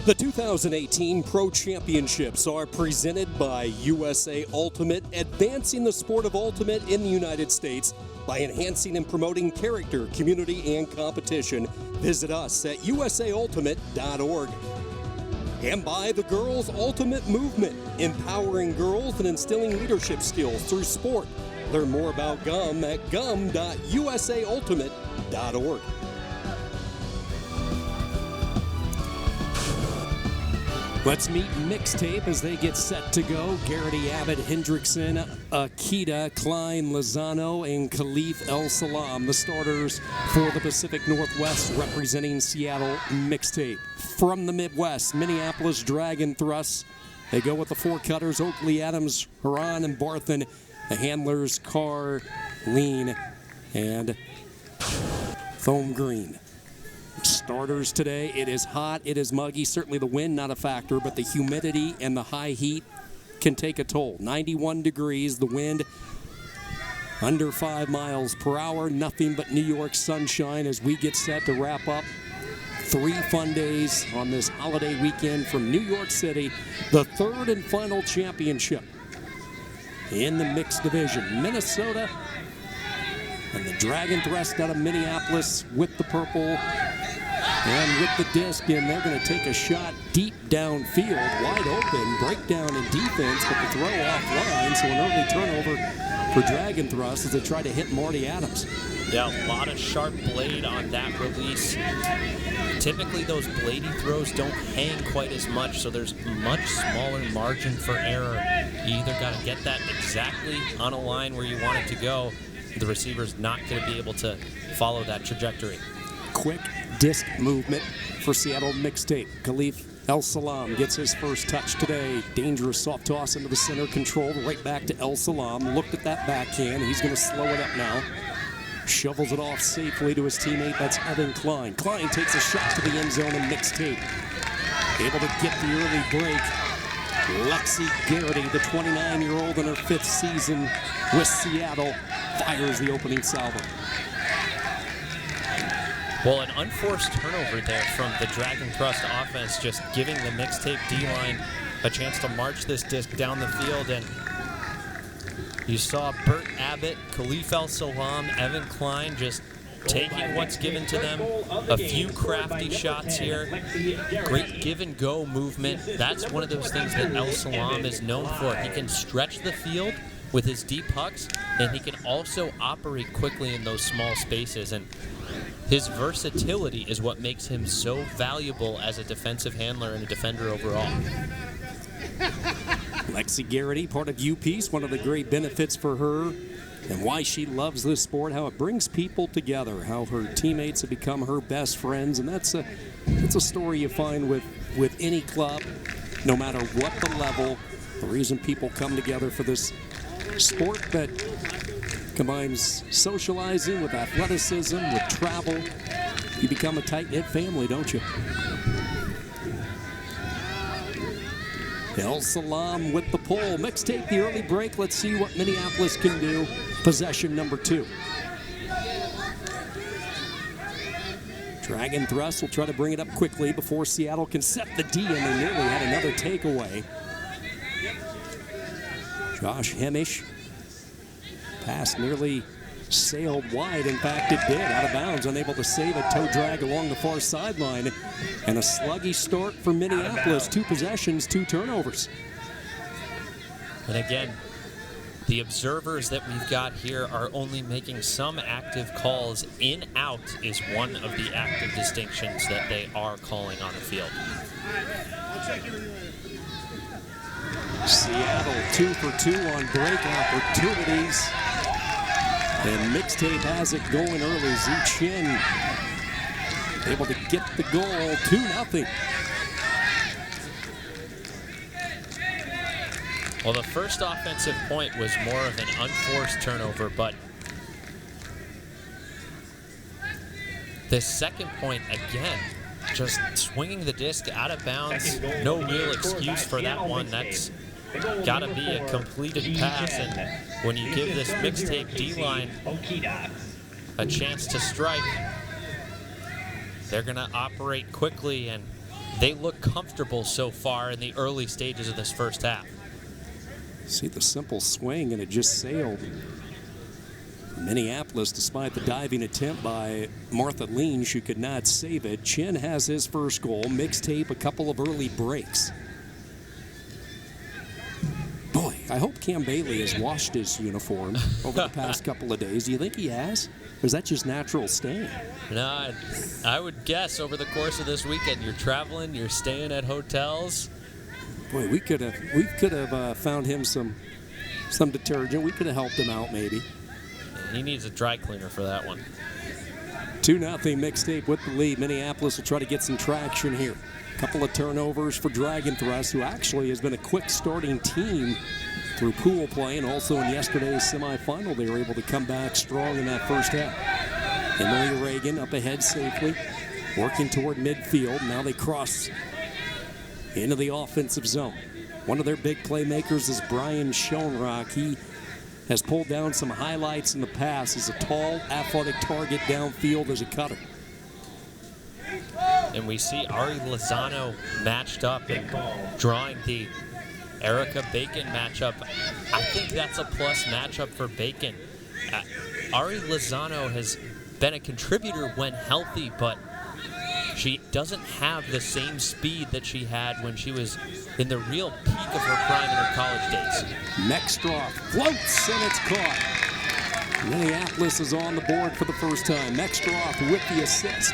The 2018 Pro Championships are presented by USA Ultimate, advancing the sport of ultimate in the United States by enhancing and promoting character, community, and competition. Visit us at usaultimate.org. And by the Girls Ultimate Movement, empowering girls and instilling leadership skills through sport. Learn more about GUM at gum.usaultimate.org. Let's meet Mixtape as they get set to go. Garrity, Abbott, Hendrickson, Akita, Klein, Lozano, and Khalif El Salam, the starters for the Pacific Northwest representing Seattle Mixtape. From the Midwest, Minneapolis Dragon Thrusts. They go with the four cutters, Oakley, Adams, Haran, and Barthen. The handlers, Carr, Lean, and Foam Green. Starters today, it is hot, it is muggy. Certainly the wind not a factor, but the humidity and the high heat can take a toll. 91 degrees, the wind under 5 miles per hour. Nothing but New York sunshine as we get set to wrap up 3 fun days on this holiday weekend from New York City. The third and final championship in the mixed division. Minnesota and the Dragon Thrust out of Minneapolis with the purple and with the disc, and they're going to take a shot deep downfield, wide open, breakdown in defense, but the throw offline, so an early turnover for Dragon Thrust as they try to hit Marty Adams. Yeah, a lot of sharp blade on that release. Typically those bladey throws don't hang quite as much, so there's much smaller margin for error. You either got to get that exactly on a line where you want it to go. The receiver's not going to be able to follow that trajectory. Quick disc movement for Seattle Mixtape. Khalif El Salam gets his first touch today. Dangerous soft toss into the center, controlled right back to El Salam. Looked at that backhand. He's going to slow it up now. Shovels it off safely to his teammate. That's Evan Klein. Klein takes a shot to the end zone and Mixtape able to get the early break. Lexi Garrity, the 29-year-old in her 5th season with Seattle, fires the opening salvo. Well, an unforced turnover there from the Dragon Thrust offense, just giving the Mixtape D-line a chance to march this disc down the field. And you saw Burt Abbott, Khalif El Salam, Evan Klein just taking what's given to them. A few crafty shots here. Great give and go movement. That's one of those things that El Salam is known for. He can stretch the field with his deep hucks, and he can also operate quickly in those small spaces. And his versatility is what makes him so valuable as a defensive handler and a defender overall. Lexi Garrity, part of U-Piece, one of the great benefits for her and why she loves this sport, how it brings people together, how her teammates have become her best friends, and that's a story you find with any club, no matter what the level. The reason people come together for this sport that combines socializing with athleticism, with travel. You become a tight-knit family, don't you? El Salam with the pull. Mixtape the early break. Let's see what Minneapolis can do. Possession number 2. Dragon Thrust will try to bring it up quickly before Seattle can set the D, and they nearly had another takeaway. Josh Hemish. Pass nearly sailed wide. In fact, it did. Out of bounds, unable to save a toe drag along the far sideline. And a sluggy start for Minneapolis. 2 possessions, 2 turnovers. And again, the observers that we've got here are only making some active calls. In-out is one of the active distinctions that they are calling on the field. Seattle 2 for 2 on break opportunities. And Mixtape has it going early. Zhu Chin able to get the goal, 2-0. Well, the first offensive point was more of an unforced turnover, but the second point, again, just swinging the disc out of bounds. No real excuse for that one. That's got to be a completed pass, and when you give this Mixtape D-line a chance to strike, they're going to operate quickly, and they look comfortable so far in the early stages of this first half. See the simple swing, and it just sailed. Minneapolis, despite the diving attempt by Martha Lean, she could not save it. Chin has his first goal. Mixtape, a couple of early breaks. Boy, I hope Cam Bailey has washed his uniform over the past couple of days. Do you think he has? Or is that just natural stain? No, I would guess over the course of this weekend, you're traveling, you're staying at hotels. Boy, we could have found him some detergent. We could have helped him out maybe. He needs a dry cleaner for that one. 2-0 Mixtape with the lead. Minneapolis will try to get some traction here. Couple of turnovers for Dragon Thrust, who actually has been a quick starting team through pool play, and also in yesterday's semifinal they were able to come back strong in that first half. Emily Reagan up ahead safely, working toward midfield. Now they cross into the offensive zone. One of their big playmakers is Brian Schoenrock. He has pulled down some highlights in the past. He's a tall, athletic target downfield as a cutter. And we see Ari Lozano matched up and drawing the Erica Bacon matchup. I think that's a plus matchup for Bacon. Ari Lozano has been a contributor when healthy, but she doesn't have the same speed that she had when she was in the real peak of her prime in her college days. Mextroff floats, and it's caught. Minneapolis is on the board for the first time. Mextroff with the assist.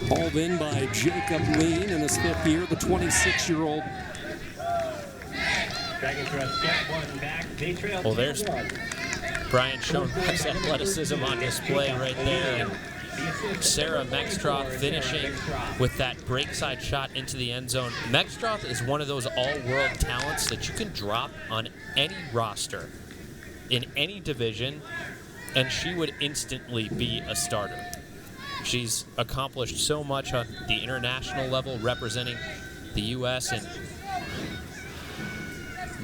Hauled in by Jacob Lean in his fifth year, the 26-year-old. Well, there's Brian Schoenrock's athleticism on display right there. And Sarah Mextroff finishing with that breakside shot into the end zone. Mextroff is one of those all-world talents that you can drop on any roster in any division, and she would instantly be a starter. She's accomplished so much on the international level, representing the U.S. in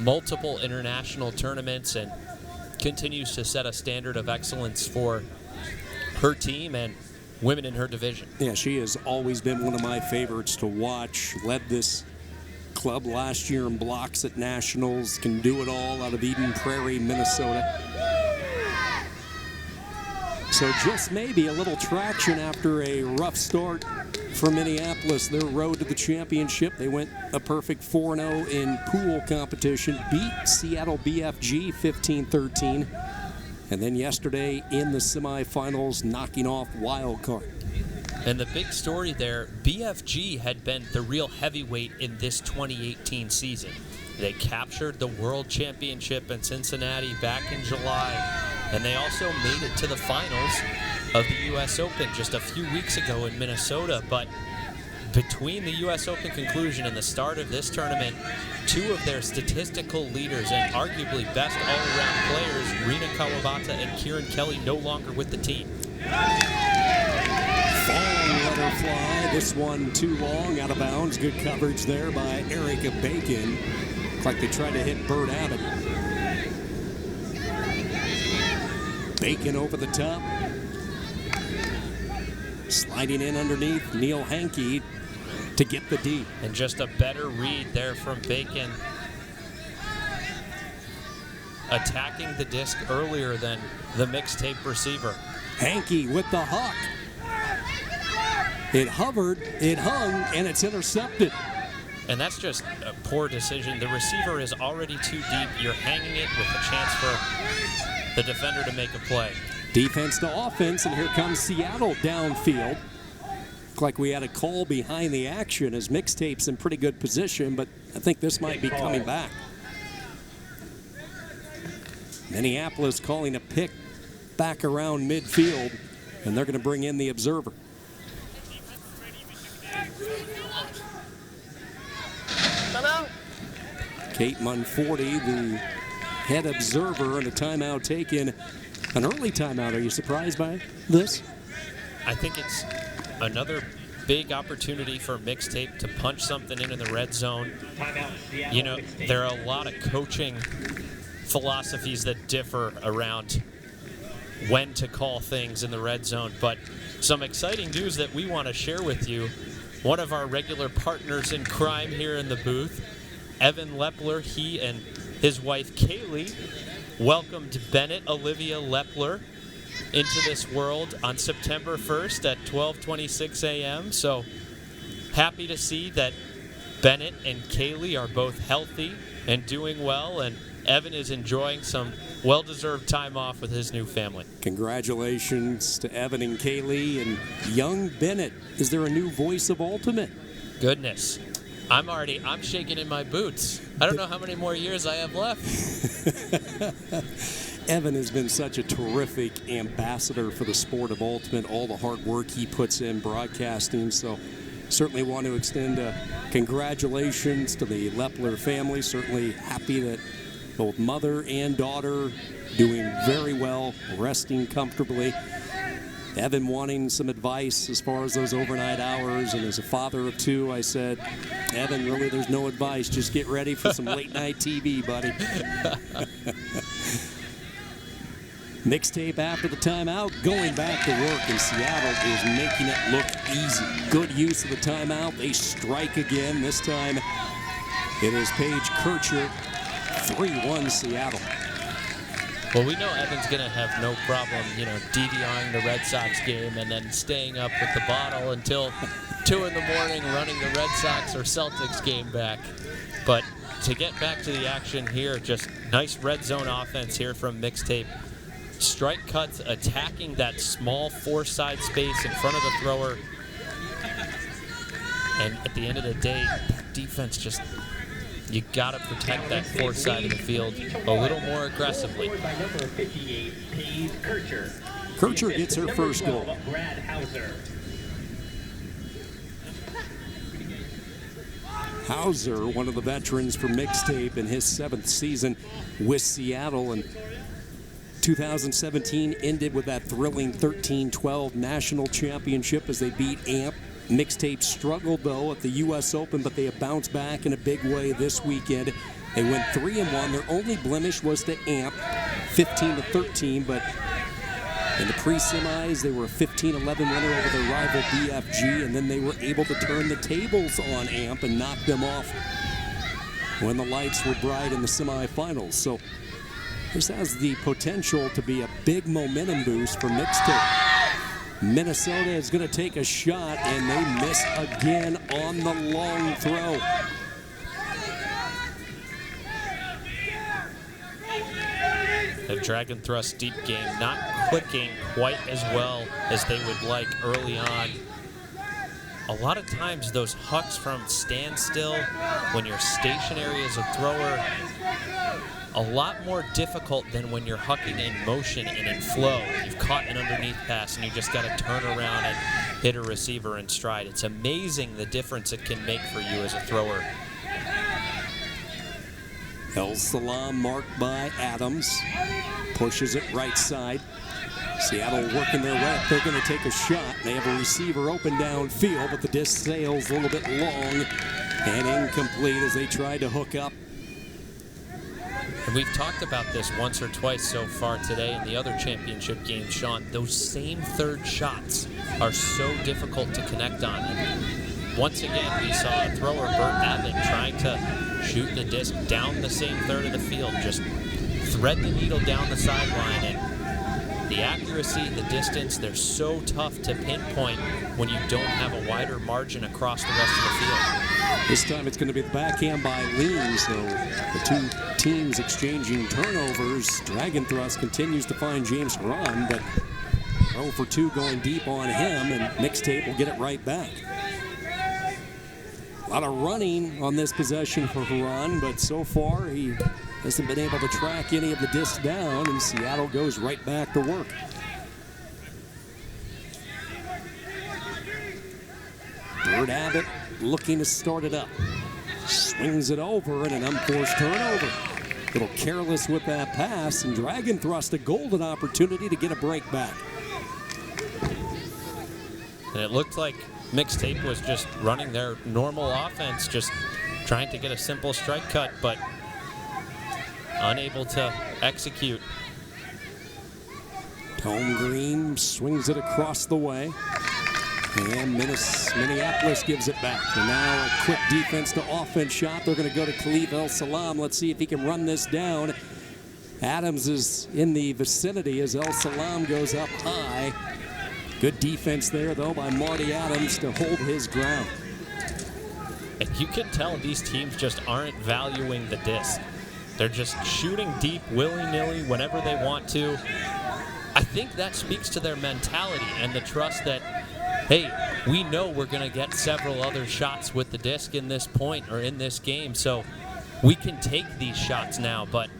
multiple international tournaments, and continues to set a standard of excellence for her team and women in her division. Yeah, she has always been one of my favorites to watch. Led this club last year in blocks at nationals. Can do it all out of Eden Prairie, Minnesota. So just maybe a little traction after a rough start for Minneapolis. Their road to the championship. They went a perfect 4-0 in pool competition. Beat Seattle BFG 15-13. And then yesterday in the semifinals, knocking off Wild Card. And the big story there, BFG had been the real heavyweight in this 2018 season. They captured the World Championship in Cincinnati back in July. And they also made it to the finals of the U.S. Open just a few weeks ago in Minnesota. But between the U.S. Open conclusion and the start of this tournament, two of their statistical leaders and arguably best all-around players, Rina Kawabata and Kieran Kelly, no longer with the team. Falling let her fly. This one too long, out of bounds. Good coverage there by Erica Bacon. Looks like they tried to hit Bert Abbott. Bacon over the top. Sliding in underneath Neil Hankey to get the D. And just a better read there from Bacon. Attacking the disc earlier than the Mixtape receiver. Hankey with the hawk. It hovered, it hung, and it's intercepted. And that's just a poor decision. The receiver is already too deep. You're hanging it with a chance for the defender to make a play. Defense to offense, and here comes Seattle downfield. Looked like we had a call behind the action as Mixtape's in pretty good position, but I think this might be coming back. Minneapolis calling a pick back around midfield, and they're going to bring in the observer. Kate Munforty, the head observer, and a timeout taken. An early timeout. Are you surprised by this? I think it's another big opportunity for Mixtape to punch something in the red zone. You know, there are a lot of coaching philosophies that differ around when to call things in the red zone. But some exciting news that we want to share with you. One of our regular partners in crime here in the booth, Evan Lepler, he and his wife Kaylee welcomed Bennett Olivia Lepler into this world on September 1st at 12:26 a.m. So happy to see that Bennett and Kaylee are both healthy and doing well, and Evan is enjoying some well-deserved time off with his new family. Congratulations to Evan and Kaylee and young Bennett. Is there a new voice of Ultimate? Goodness. I'm shaking in my boots. I don't know how many more years I have left. Evan has been such a terrific ambassador for the sport of Ultimate, all the hard work he puts in broadcasting. So certainly want to extend congratulations to the Lepler family. Certainly happy that both mother and daughter doing very well, resting comfortably. Evan wanting some advice as far as those overnight hours, and as a father of two, I said, Evan, really there's no advice. Just get ready for some late night TV, buddy. Mixtape after the timeout, going back to work, and Seattle is making it look easy. Good use of the timeout. They strike again. This time it is Paige Kircher. 3-1 Seattle. Well, we know Evan's going to have no problem, DVRing the Red Sox game and then staying up with the bottle until 2 in the morning, running the Red Sox or Celtics game back. But to get back to the action here, just nice red zone offense here from Mixtape. Strike cuts attacking that small four-side space in front of the thrower. And at the end of the day, that defense just... You got to protect that fourth side of the field a little more aggressively. Kircher gets her first goal. Hauser, one of the veterans for Mixtape in his 7th season with Seattle, and 2017 ended with that thrilling 13-12 national championship as they beat AMP. Mixtape struggled, though, at the U.S. Open, but they have bounced back in a big way this weekend. They went 3-1. Their only blemish was to AMP, 15-13, but in the pre-semis, they were a 15-11 winner over their rival BFG, and then they were able to turn the tables on AMP and knock them off when the lights were bright in the semifinals. So this has the potential to be a big momentum boost for Mixtape. Minnesota is going to take a shot, and they miss again on the long throw. The Dragon Thrust deep game not clicking quite as well as they would like early on. A lot of times those hucks from standstill, when you're stationary as a thrower, a lot more difficult than when you're hucking in motion and in flow. You've caught an underneath pass and you just got to turn around and hit a receiver in stride. It's amazing the difference it can make for you as a thrower. El Salam marked by Adams. Pushes it right side. Seattle working their way. They're going to take a shot. They have a receiver open downfield, but the disc sails a little bit long and incomplete as they try to hook up. And we've talked about this once or twice so far today in the other championship games, Sean. Those same third shots are so difficult to connect on. And once again, we saw a thrower, Bert Abbott, trying to shoot the disc down the same third of the field, just thread the needle down the sideline. And the accuracy, the distance, they're so tough to pinpoint when you don't have a wider margin across the rest of the field. This time it's going to be the backhand by Lean, so the two teams exchanging turnovers. Dragon Thrust continues to find James Huron, but 0 for 2 going deep on him, and Mixtape will get it right back. A lot of running on this possession for Huron, but so far he hasn't been able to track any of the discs down, and Seattle goes right back to work. Bert Abbott looking to start it up. Swings it over and an unforced turnover. A little careless with that pass, and Dragon Thrust a golden opportunity to get a break back. And it looked like Mixtape was just running their normal offense, just trying to get a simple strike cut, but unable to execute. Holmgreen swings it across the way. And Minneapolis gives it back. And now a quick defense to offense shot. They're going to go to Khalif El-Salam. Let's see if he can run this down. Adams is in the vicinity as El-Salam goes up high. Good defense there, though, by Marty Adams to hold his ground. And you can tell these teams just aren't valuing the disc. They're just shooting deep willy-nilly whenever they want to. I think that speaks to their mentality and the trust that, hey, we know we're going to get several other shots with the disc in this point or in this game, so we can take these shots now. But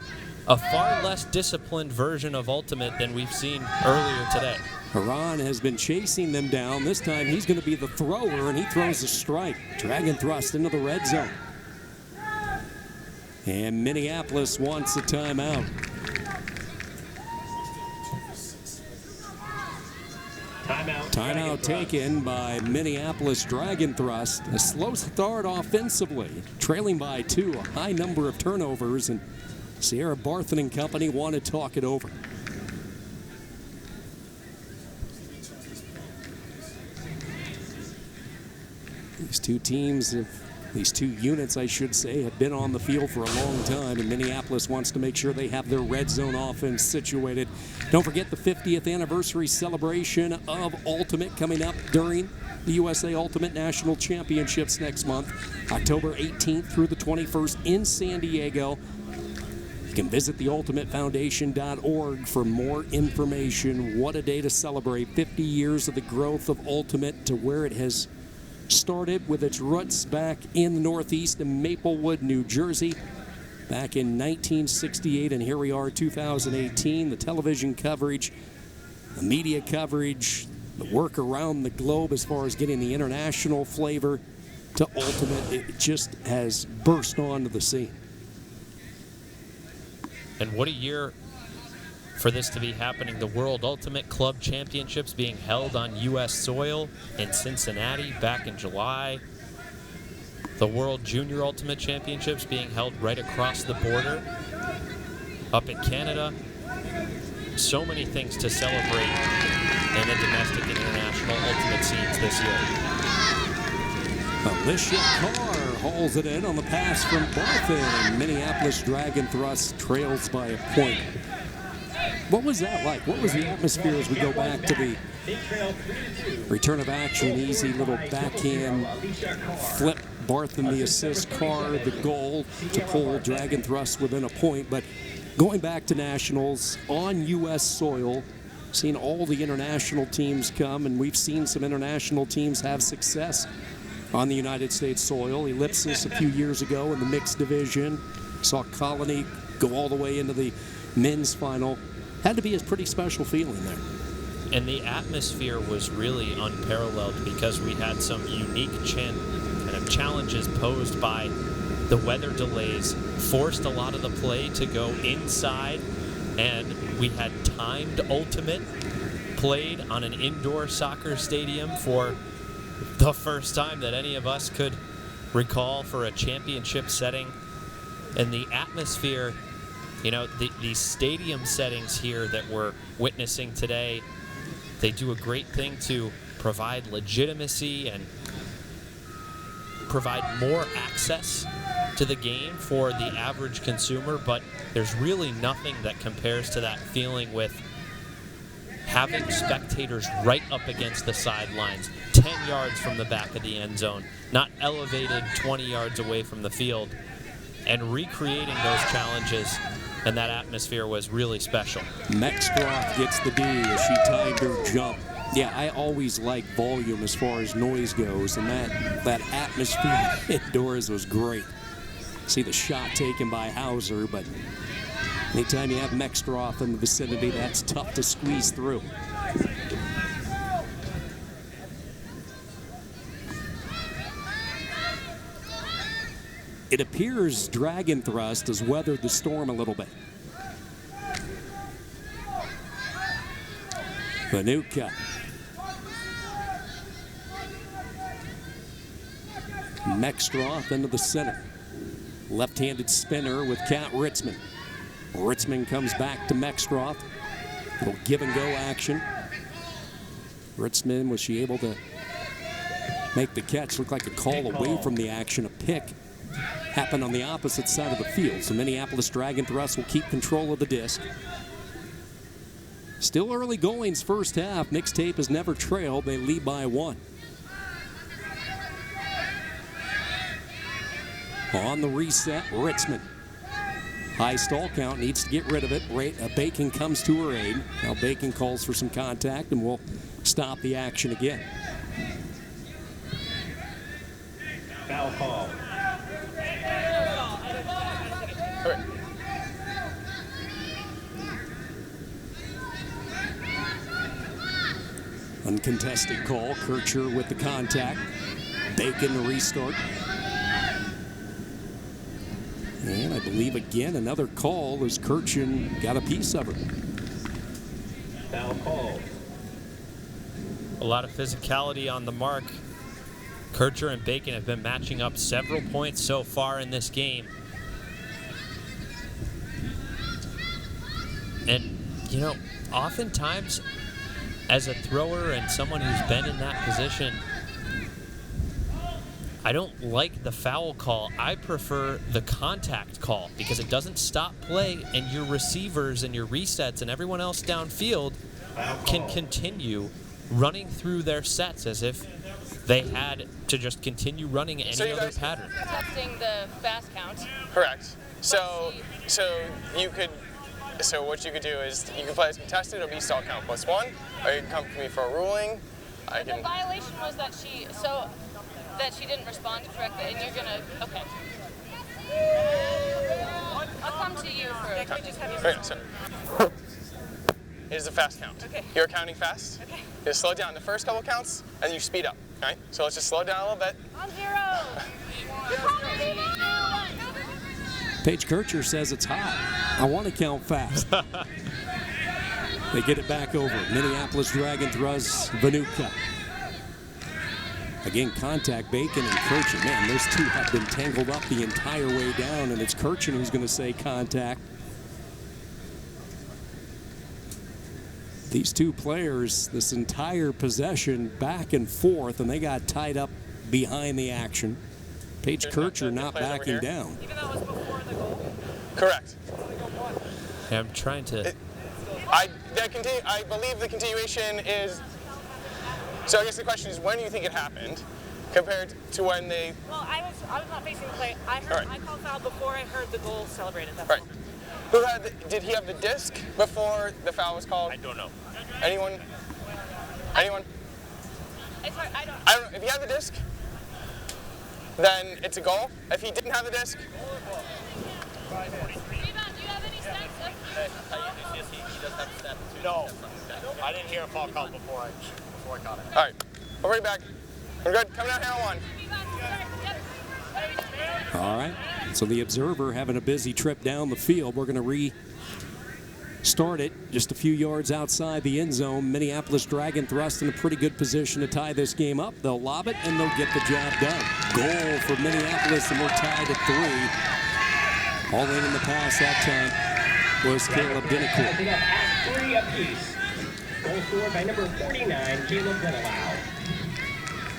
a far less disciplined version of Ultimate than we've seen earlier today. Haran has been chasing them down. This time he's going to be the thrower, and he throws a strike. Dragon thrust into the red zone. And Minneapolis wants a timeout. Timeout taken by Minneapolis Dragon thrust. A slow start offensively, trailing by 2, a high number of turnovers, and Sierra Barthen and company want to talk it over. These two units, I should say, have been on the field for a long time, and Minneapolis wants to make sure they have their red zone offense situated. Don't forget the 50th anniversary celebration of Ultimate coming up during the USA Ultimate National Championships next month, October 18th through the 21st in San Diego. You can visit theultimatefoundation.org for more information. What a day to celebrate 50 years of the growth of Ultimate to where it has started with its roots back in the Northeast in Maplewood, New Jersey, back in 1968, and here we are, 2018. The television coverage, the media coverage, the work around the globe as far as getting the international flavor to Ultimate, it just has burst onto the scene. And what a year for this to be happening. The World Ultimate Club Championships being held on U.S. soil in Cincinnati back in July. The World Junior Ultimate Championships being held right across the border up in Canada. So many things to celebrate in the domestic and international Ultimate scenes this year. Alicia Carr hauls it in on the pass from Barthen, and Minneapolis Dragon thrust trails by a point. What was that like? What was the atmosphere as we go back to the return of action? Easy little backhand flip. Barthen the assist, Carr the goal to pull Dragon thrust within a point. But going back to nationals on U.S. soil, seen all the international teams come, and we've seen some international teams have success on the United States soil. Ellipsis a few years ago in the mixed division. Saw Colony go all the way into the men's final. Had to be a pretty special feeling there. And the atmosphere was really unparalleled because we had some unique kind of challenges posed by the weather delays, forced a lot of the play to go inside, and we had timed Ultimate played on an indoor soccer stadium for the first time that any of us could recall for a championship setting. And the atmosphere, you know, the stadium settings here that we're witnessing today, they do a great thing to provide legitimacy and provide more access to the game for the average consumer, but there's really nothing that compares to that feeling with having spectators right up against the sidelines, 10 yards from the back of the end zone, not elevated 20 yards away from the field, and recreating those challenges, and that atmosphere was really special. Mextroth gets the D as she timed her jump. Yeah, I always like volume as far as noise goes, and that atmosphere indoors was great. See the shot taken by Hauser, but anytime you have Mextroth in the vicinity, that's tough to squeeze through. It appears Dragon thrust has weathered the storm a little bit. Vanuka. Mextroth into the center. Left-handed spinner with Kat Ritzman. Ritzman comes back to Mextroth. Little give and go action. Ritzman, was she able to make the catch? Looked like a call away from the action. A pick happened on the opposite side of the field. So Minneapolis Dragon Thrust will keep control of the disc. Still early goings first half. Mixtape has never trailed. They lead by 1. On the reset, Ritzman. High stall count, needs to get rid of it. Bacon comes to her aid. Now Bacon calls for some contact and will stop the action again. Foul call. Uncontested call. Kircher with the contact. Bacon to restart. And I believe again another call as Kirchen got a piece of her. Foul call. A lot of physicality on the mark. Kircher and Bacon have been matching up several points so far in this game. And, you know, oftentimes as a thrower and someone who's been in that position, I don't like the foul call. I prefer the contact call because it doesn't stop play and your receivers and your resets and everyone else downfield can continue running through their sets as if they had to just continue running any other pattern. Testing the fast count. Correct. So what you could do is you can play as contested or be stall count +1, or you can come to me for a ruling. The violation was that she didn't respond correctly, and you're gonna okay. I'll come to you for. Okay, so it is a fast count. Okay. You're counting fast. Okay. You slow down the first couple counts, and you speed up. Okay. So let's just slow down a little bit. On 0. Paige Kircher says it's hot. I want to count fast. They get it back over. Minneapolis Dragon Thrust Vanuka. Again, contact Bacon and Kirchen. Man, those two have been tangled up the entire way down, and it's Kirchen who's going to say contact. These two players, this entire possession back and forth, and they got tied up behind the action. Paige Kircher not backing down. Even though it was before the goal. Correct. Yeah, I'm trying to. I believe the continuation is. So I guess the question is, when do you think it happened, compared to when they? Well, I was not facing the play. I called foul before I heard the goal celebrated. That's Right. all. Did he have the disc before the foul was called? I don't know. Anyone? Anyone? It's hard. I don't. I don't know. If he had the disc, then it's a goal. If he didn't have the disc, Rebound, do you have any sense of? No, I didn't hear a foul call before I caught it. all right. We're right back. We're good. Coming out here on 1. All right. So the observer having a busy trip down the field. We're going to restart it just a few yards outside the end zone. Minneapolis Dragon Thrust in a pretty good position to tie this game up. They'll lob it and they'll get the job done. Goal for Minneapolis, and we're tied at 3. All in the pass that time was Caleb Dinicourt. They got at 3 apiece. Goal scored by number 49, Caleb Dinicourt.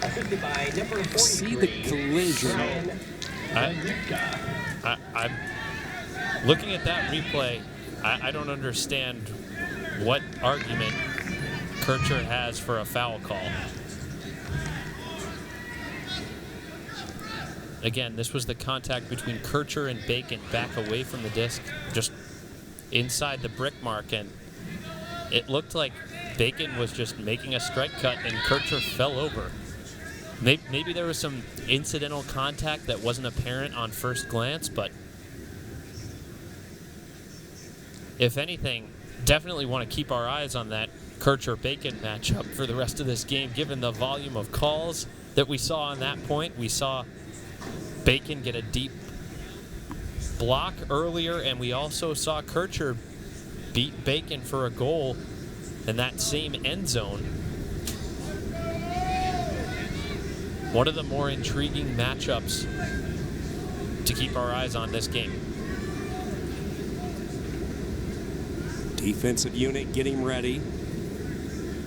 Assisted by number 43. See the collision. I'm looking at that replay. I don't understand what argument Kircher has for a foul call. Again, this was the contact between Kircher and Bacon back away from the disc, just inside the brick mark, and it looked like Bacon was just making a strike cut and Kircher fell over. Maybe there was some incidental contact that wasn't apparent on first glance, but if anything, definitely want to keep our eyes on that Kircher-Bacon matchup for the rest of this game, given the volume of calls that we saw on that point. We saw Bacon get a deep block earlier, and we also saw Kircher beat Bacon for a goal in that same end zone. One of the more intriguing matchups to keep our eyes on this game. Defensive unit getting ready.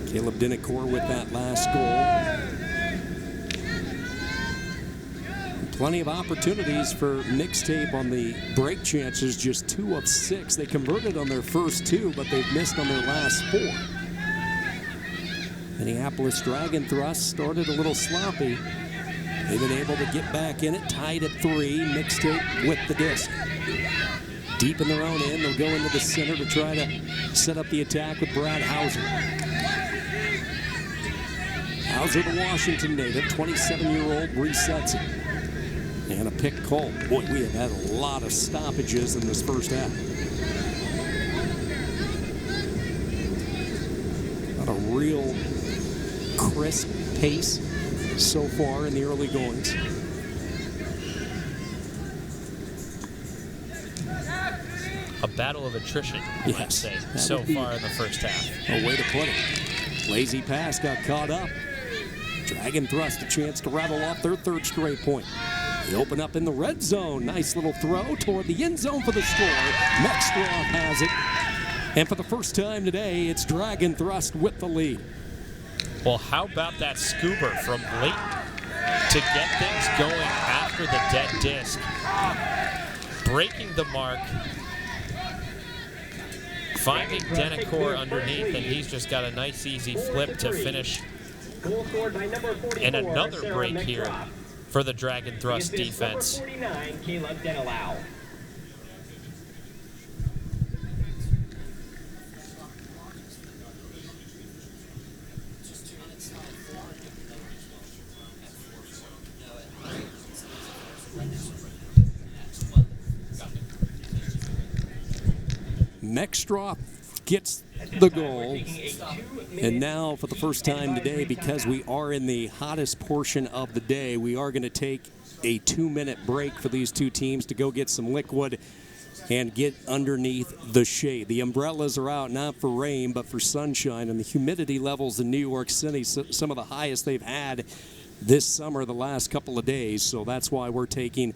Caleb Dinacour with that last goal. Plenty of opportunities for Mixtape on the break chances, just 2 of 6. They converted on their first 2, but they've missed on their last 4. Minneapolis Dragon Thrust started a little sloppy. They've been able to get back in it, tied at 3. Mixtape with the disc. Deep in their own end, they'll go into the center to try to set up the attack with Brad Hauser. Hauser, the Washington native, 27-year-old, resets it. And a pick call. Boy, we have had a lot of stoppages in this first half. Not a real crisp pace so far in the early goings. A battle of attrition, you might say, so far in the first half. A way to put it. Lazy pass got caught up. Dragon Thrust a chance to rattle off their 3rd straight point. They open up in the red zone. Nice little throw toward the end zone for the score. Mextro has it. And for the first time today, it's Dragon Thrust with the lead. Well, how about that scooper from late to get things going after the dead disc? Breaking the mark. Finding Denicourt underneath, and he's just got a nice easy flip to finish. And another break here for the Dragon Thrust defense. Mextro gets the goal. And now, for the first time today, because we are in the hottest portion of the day, we are going to take a 2-minute break for these two teams to go get some liquid and get underneath the shade. The umbrellas are out, not for rain, but for sunshine. And the humidity levels in New York City, some of the highest they've had this summer, the last couple of days. So that's why we're taking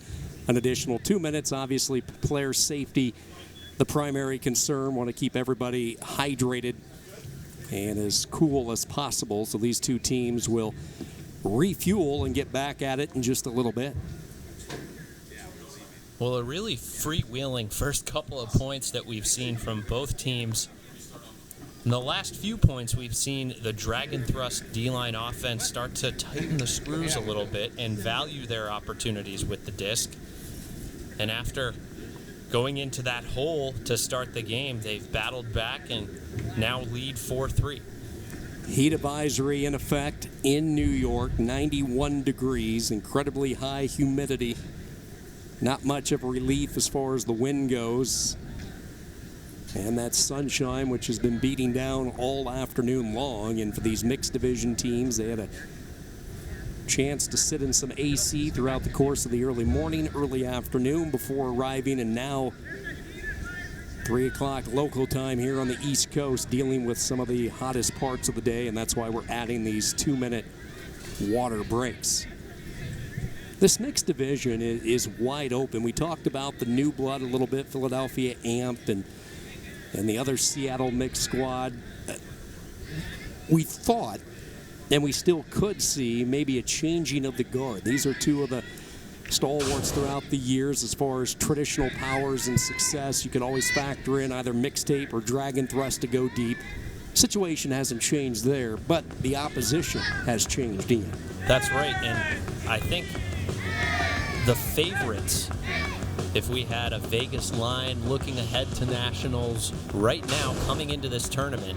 an additional 2 minutes. Obviously, player safety, the primary concern. Want to keep everybody hydrated and as cool as possible. So these two teams will refuel and get back at it in just a little bit. Well, a really freewheeling first couple of points that we've seen from both teams. In the last few points, we've seen the Dragon Thrust D-line offense start to tighten the screws a little bit and value their opportunities with the disc. And after going into that hole to start the game, they've battled back and now lead 4-3. Heat advisory in effect in New York, 91 degrees, incredibly high humidity. Not much of a relief as far as the wind goes. And that sunshine, which has been beating down all afternoon long. And for these mixed division teams, they had a chance to sit in some AC throughout the course of the early morning, early afternoon before arriving. And now 3 o'clock local time here on the East Coast, dealing with some of the hottest parts of the day. And that's why we're adding these 2-minute water breaks. This mixed division is wide open. We talked about the new blood a little bit, Philadelphia Amp and the other Seattle mixed squad. We thought, and we still could see, maybe a changing of the guard. These are two of the stalwarts throughout the years as far as traditional powers and success. You could always factor in either Mixtape or Dragon Thrust to go deep. Situation hasn't changed there, but the opposition has changed, Ian. That's right, and I think the favorites, if we had a Vegas line looking ahead to Nationals right now coming into this tournament,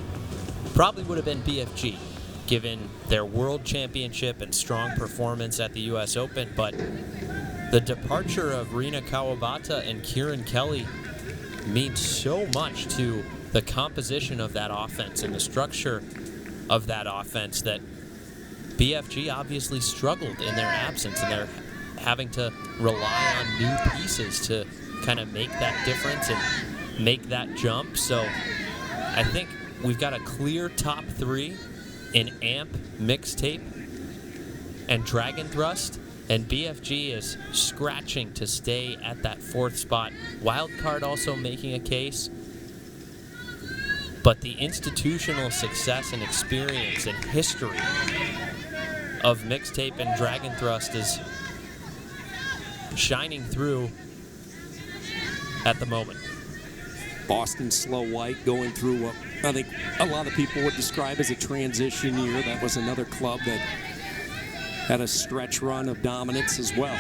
probably would have been BFG, given their world championship and strong performance at the U.S. Open. But the departure of Rina Kawabata and Kieran Kelly means so much to the composition of that offense and the structure of that offense that BFG obviously struggled in their absence, and they're having to rely on new pieces to kind of make that difference and make that jump. So I think we've got a clear top 3 in Amp, Mixtape, and Dragon Thrust, and BFG is scratching to stay at that 4th spot. Wildcard also making a case. but the institutional success and experience and history of Mixtape and Dragon Thrust is shining through at the moment. Boston Slow White going through what I think a lot of people would describe as a transition year. That was another club that had a stretch run of dominance as well.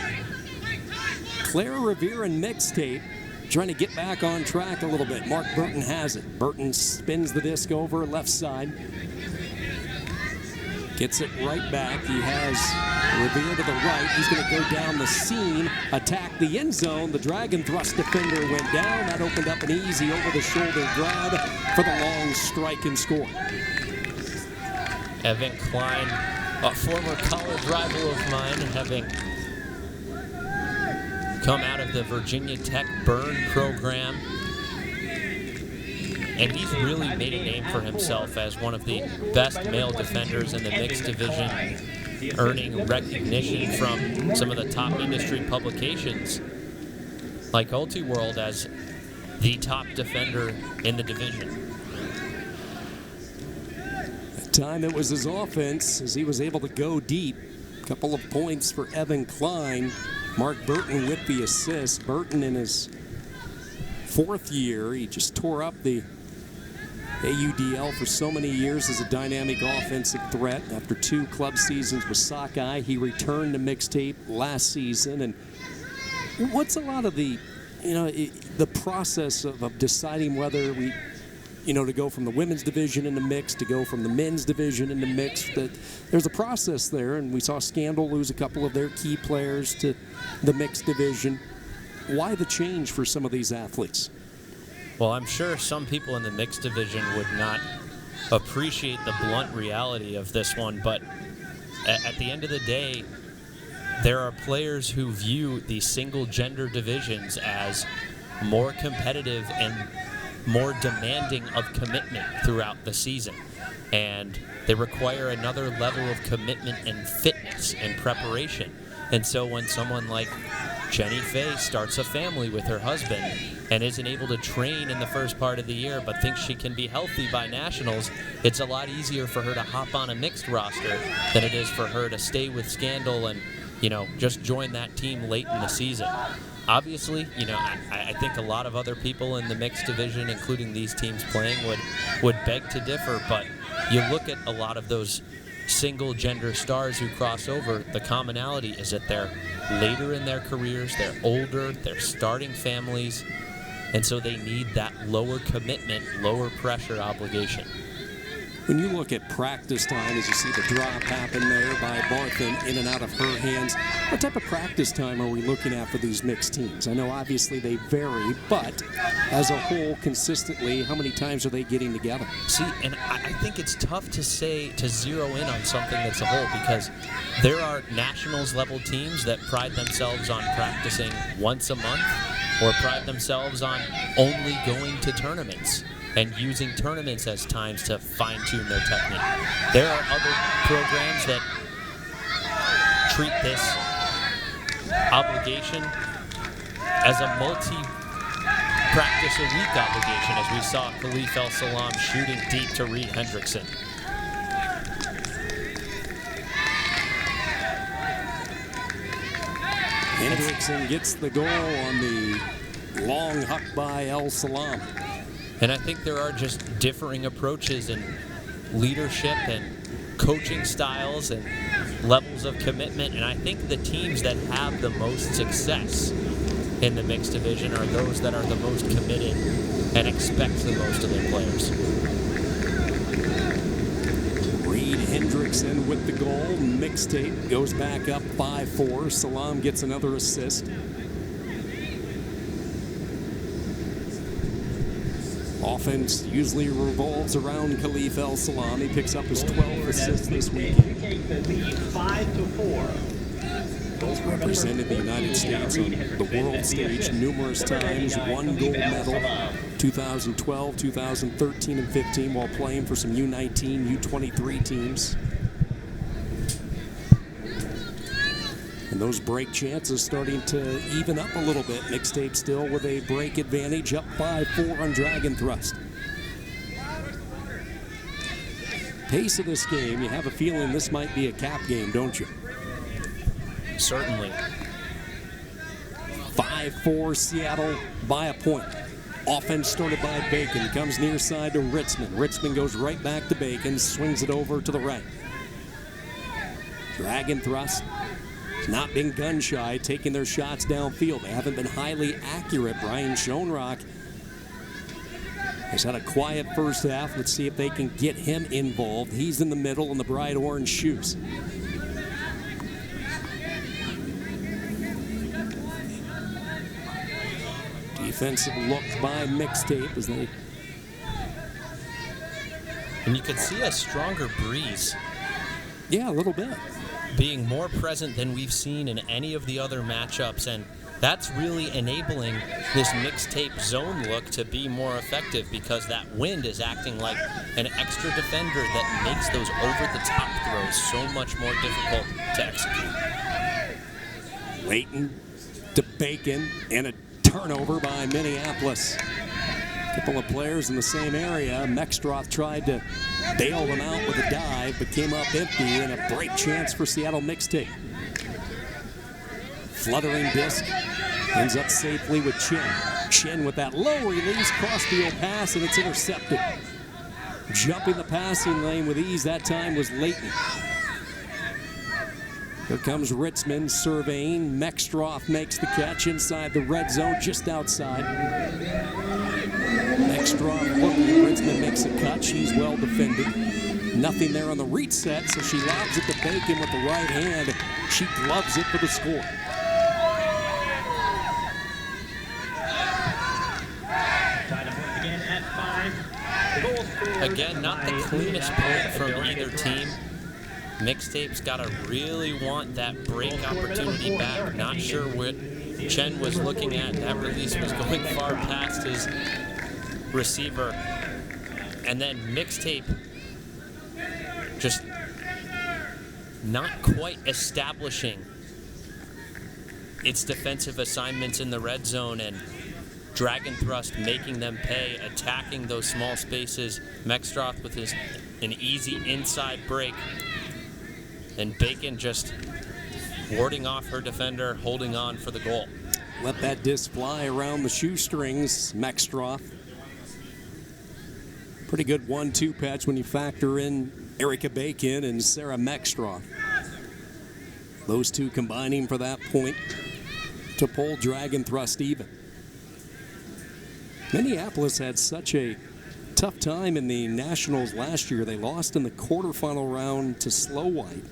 Clara Revere and Mixtape trying to get back on track a little bit. Mark Burton has it. Burton spins the disc over left side. Gets it right back. He has Revere to the right. He's going to go down the seam, attack the end zone. The Dragon Thrust defender went down. That opened up an easy over-the-shoulder grab for the long strike and score. Evan Klein, a former college rival of mine, having come out of the Virginia Tech Burn program. And he's really made a name for himself as one of the best male defenders in the mixed division, earning recognition from some of the top industry publications like Ultiworld as the top defender in the division. At the time it was his offense as he was able to go deep. A couple of points for Evan Klein. Mark Burton with the assist. Burton in his 4th year, he just tore up the AUDL for so many years as a dynamic offensive threat. After 2 club seasons with Sockeye, he returned to Mixtape last season. And what's a lot of the, the process of deciding whether we, to go from the women's division in the mix to go from the men's division in the mix? That there's a process there, and we saw Scandal lose a couple of their key players to the mixed division. Why the change for some of these athletes? Well, I'm sure some people in the mixed division would not appreciate the blunt reality of this one, but at the end of the day, there are players who view the single gender divisions as more competitive and more demanding of commitment throughout the season. And they require another level of commitment and fitness and preparation. And so when someone like Jenny Faye starts a family with her husband and isn't able to train in the first part of the year but thinks she can be healthy by nationals, it's a lot easier for her to hop on a mixed roster than it is for her to stay with Scandal and, just join that team late in the season. Obviously, I think a lot of other people in the mixed division, including these teams playing, would beg to differ, but you look at a lot of those single gender stars who cross over, the commonality is that they're later in their careers, they're older, they're starting families, and so they need that lower commitment, lower pressure obligation. When you look at practice time, as you see the drop happen there by Barthen in and out of her hands, what type of practice time are we looking at for these mixed teams? I know obviously they vary, but as a whole, consistently, how many times are they getting together? See, and I think it's tough to zero in on something that's a whole, because there are nationals level teams that pride themselves on practicing once a month or pride themselves on only going to tournaments and using tournaments as times to fine-tune their technique. There are other programs that treat this obligation as a multi-practice-a-week obligation, as we saw Khalif El Salam shooting deep to Reed Hendrickson. Hendrickson gets the goal on the long huck by El Salam. And I think there are just differing approaches in leadership and coaching styles and levels of commitment. And I think the teams that have the most success in the mixed division are those that are the most committed and expect the most of their players. Reed Hendrickson with the goal. Mixtape goes back up 5-4. Salam gets another assist. Offense usually revolves around Khalif El Salam. He picks up his 12th assist this weekend. He's represented the United States on the world stage numerous times. 1 gold medal, 2012, 2013, and 15, while playing for some U19, U23 teams. And those break chances starting to even up a little bit. Mixtape still with a break advantage, up 5-4 on Dragon Thrust. pace of this game, you have a feeling this might be a cap game, don't you? Certainly. 5-4 Seattle by a point. Offense started by Bacon, comes near side to Ritzman. Ritzman goes right back to Bacon, swings it over to the right. Dragon thrust. Not been gun shy, taking their shots downfield. They haven't been highly accurate. Brian Schoenrock has had a quiet first half. Let's see if they can get him involved. He's in the middle in the bright orange shoes. Defensive look by Mixtape as they... And you can see a stronger breeze. Yeah, a little bit. Being more present than we've seen in any of the other matchups, and that's really enabling this Mixtape zone look to be more effective because that wind is acting like an extra defender that makes those over-the-top throws so much more difficult to execute. Leighton to Bacon, and a turnover by Minneapolis. A couple of players in the same area. Mextroth tried to bail them out with a dive, but came up empty, and a break chance for Seattle Mixtape. Fluttering disc ends up safely with Chen. Chen with that low release, cross-field pass, and it's intercepted. Jumping the passing lane with ease that time was Leighton. Here comes Ritzman surveying. Mextroth makes the catch inside the red zone, just outside. Mextroth looking, Ritzman makes a cut. She's well defended. Nothing there on the reach set, so she lobs it to Bacon with the right hand. She gloves it for the score. Again, not the cleanest point from either team. Mixtape's got to really want that break opportunity back. Not sure what Chen was looking at. That release was going far past his receiver. And then Mixtape just not quite establishing its defensive assignments in the red zone, and Dragon thrust making them pay, attacking those small spaces. Mextroth with an easy inside break. And Bacon just warding off her defender, holding on for the goal. Let that disc fly around the shoestrings, Mextroth. Pretty good 1-2 patch when you factor in Erica Bacon and Sarah Mextroth. Those two combining for that point to pull Dragon thrust even. Minneapolis had such a tough time in the Nationals last year. They lost in the quarterfinal round to Slow White.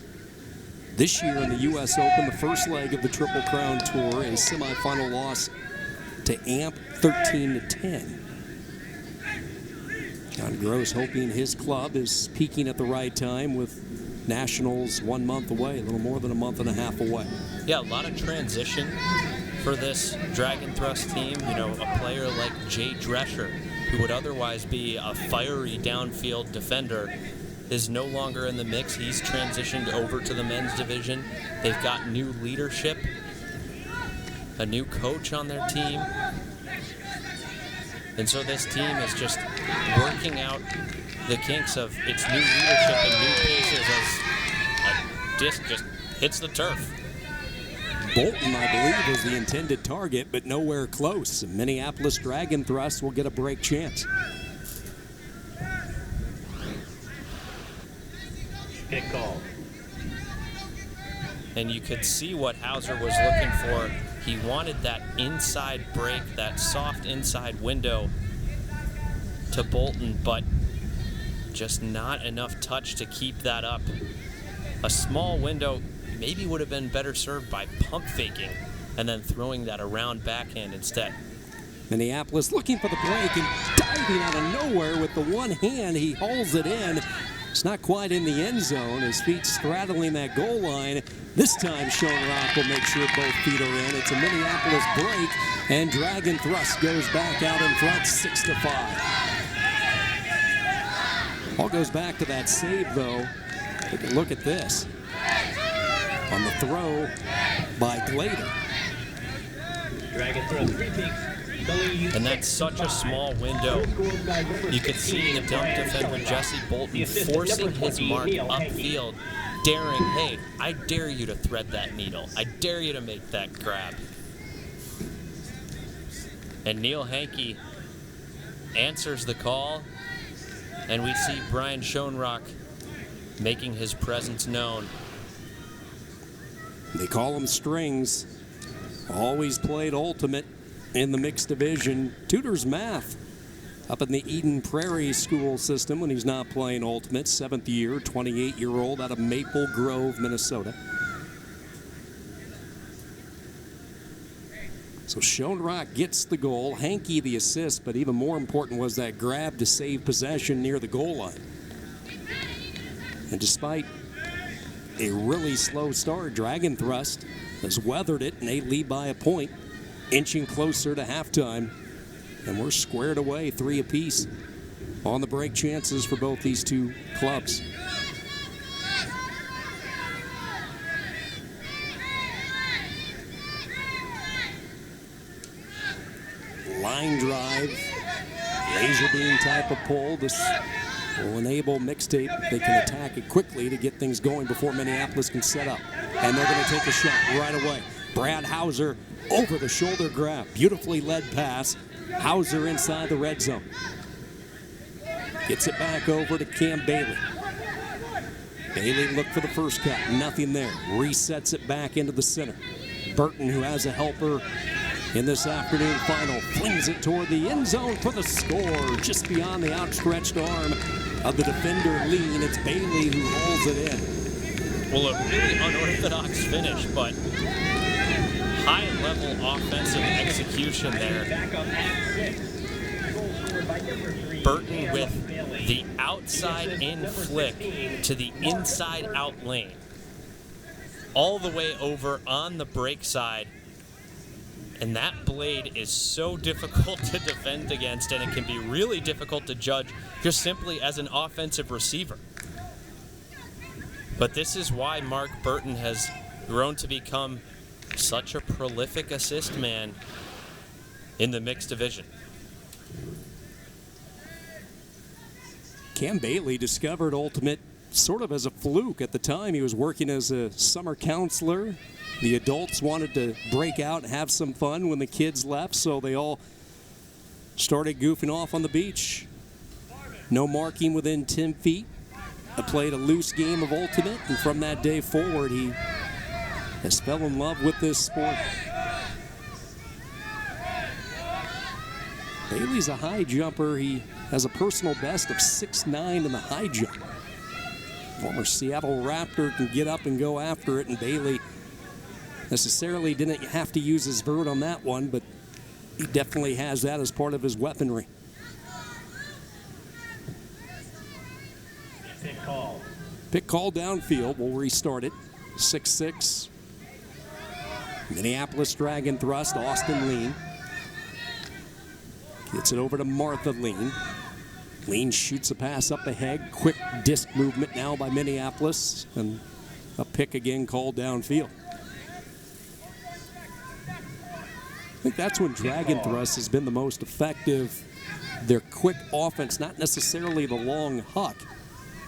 This year in the U.S. Open, the first leg of the Triple Crown Tour, a semifinal loss to AMP 13-10. John Gross hoping his club is peaking at the right time with Nationals 1 month away, a little more than a month and a half away. Yeah, a lot of transition for this Dragon thrust team. You know, a player like Jay Drescher, who would otherwise be a fiery downfield defender, is no longer in the mix. He's transitioned over to the men's division. They've got new leadership, a new coach on their team. And so this team is just working out the kinks of its new leadership and new paces as a disc just hits the turf. Bolton, I believe, was the intended target, but nowhere close. Minneapolis Dragon thrust will get a break chance. Kick call. And you could see what Hauser was looking for. He wanted that inside break, that soft inside window to Bolton, but just not enough touch to keep that up. A small window maybe would have been better served by pump faking and then throwing that around backhand instead. Minneapolis looking for the break and diving out of nowhere with the one hand. He hauls it in. It's not quite in the end zone. His feet straddling that goal line. This time, Schoenrock will make sure both feet are in. It's a Minneapolis break, and Dragon thrust goes back out in front, 6-5. All goes back to that save, though. Take a look at this. On the throw by Glader. Dragon throws 3 peaks. And that's such a small window. You could see the dump defender, Jesse Bolton, forcing his mark upfield, daring, hey, I dare you to thread that needle. I dare you to make that grab. And Neil Hankey answers the call, and we see Brian Schoenrock making his presence known. They call him Strings. Always played ultimate in the mixed division. Tutors math up in the Eden Prairie school system when he's not playing ultimate. 7th year, 28-year-old out of Maple Grove, Minnesota. So Schoenrock gets the goal, Hankey the assist, but even more important was that grab to save possession near the goal line. And despite a really slow start, Dragon Thrust has weathered it, and they lead by a point, inching closer to halftime. And we're squared away, 3 apiece on the break chances for both these two clubs. Line drive, laser beam type of pull. This will enable Mixtape. They can attack it quickly to get things going before Minneapolis can set up. And they're going to take a shot right away. Brad Hauser over the shoulder grab. Beautifully led pass. Hauser inside the red zone. Gets it back over to Cam Bailey. Bailey looked for the first cut. Nothing there. Resets it back into the center. Burton, who has a helper in this afternoon final, flings it toward the end zone for the score. Just beyond the outstretched arm of the defender, Lean. It's Bailey who holds it in. Well, a really unorthodox finish, but high-level offensive execution there. Burton with the outside-in flick to the inside-out lane. All the way over on the break side. And that blade is so difficult to defend against, and it can be really difficult to judge just simply as an offensive receiver. But this is why Mark Burton has grown to become such a prolific assist man in the mixed division. Cam Bailey discovered ultimate sort of as a fluke. At the time, he was working as a summer counselor. The adults wanted to break out and have some fun when the kids left, so they all started goofing off on the beach. No marking within 10 feet. I played a loose game of ultimate, and from that day forward, he has fell in love with this sport. Bailey's a high jumper. He has a personal best of 6'9" in the high jump. Former Seattle Raptor can get up and go after it, and Bailey necessarily didn't have to use his vert on that one, but he definitely has that as part of his weaponry. Pick call downfield. We'll restart it. 6-6. Minneapolis Dragon thrust. Austin Lean gets it over to Martha Lean. Lean shoots a pass up ahead. Quick disc movement now by Minneapolis, and a pick again called downfield. I think that's when Dragon Thrust has been the most effective. Their quick offense, not necessarily the long huck,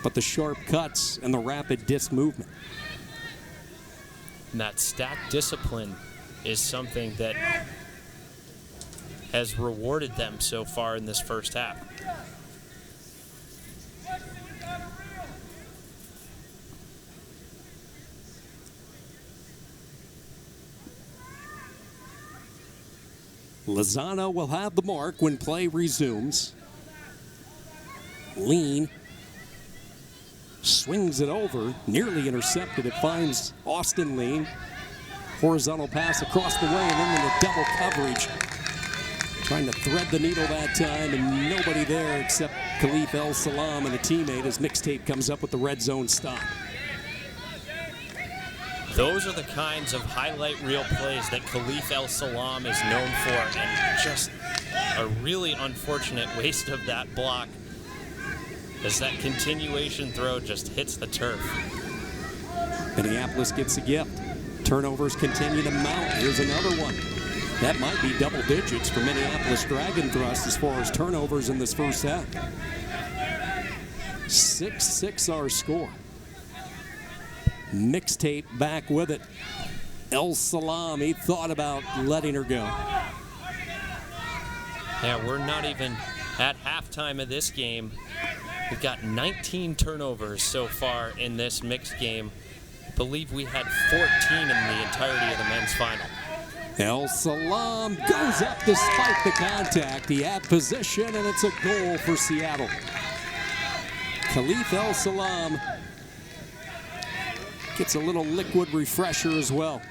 but the sharp cuts and the rapid disc movement. And that stack discipline is something that has rewarded them so far in this first half. Lozano will have the mark when play resumes. Lean swings it over, nearly intercepted. It finds Austin Lean. Horizontal pass across the way, and then into double coverage. Trying to thread the needle that time, and nobody there except Khalif El Salam and a teammate as Mixtape comes up with the red zone stop. Those are the kinds of highlight reel plays that Khalif El Salam is known for, and just a really unfortunate waste of that block as that continuation throw just hits the turf. Minneapolis gets a gift. Turnovers continue to mount. Here's another one. That might be double digits for Minneapolis Dragon Thrust as far as turnovers in this first half. 6-6 our score. Mixtape back with it. El Salam, he thought about letting her go. Yeah, we're not even at halftime of this game. We've got 19 turnovers so far in this mixed game. I believe we had 14 in the entirety of the men's final. El Salam goes up despite the contact. He had position, and it's a goal for Seattle. Khalif El Salam gets a little liquid refresher as well.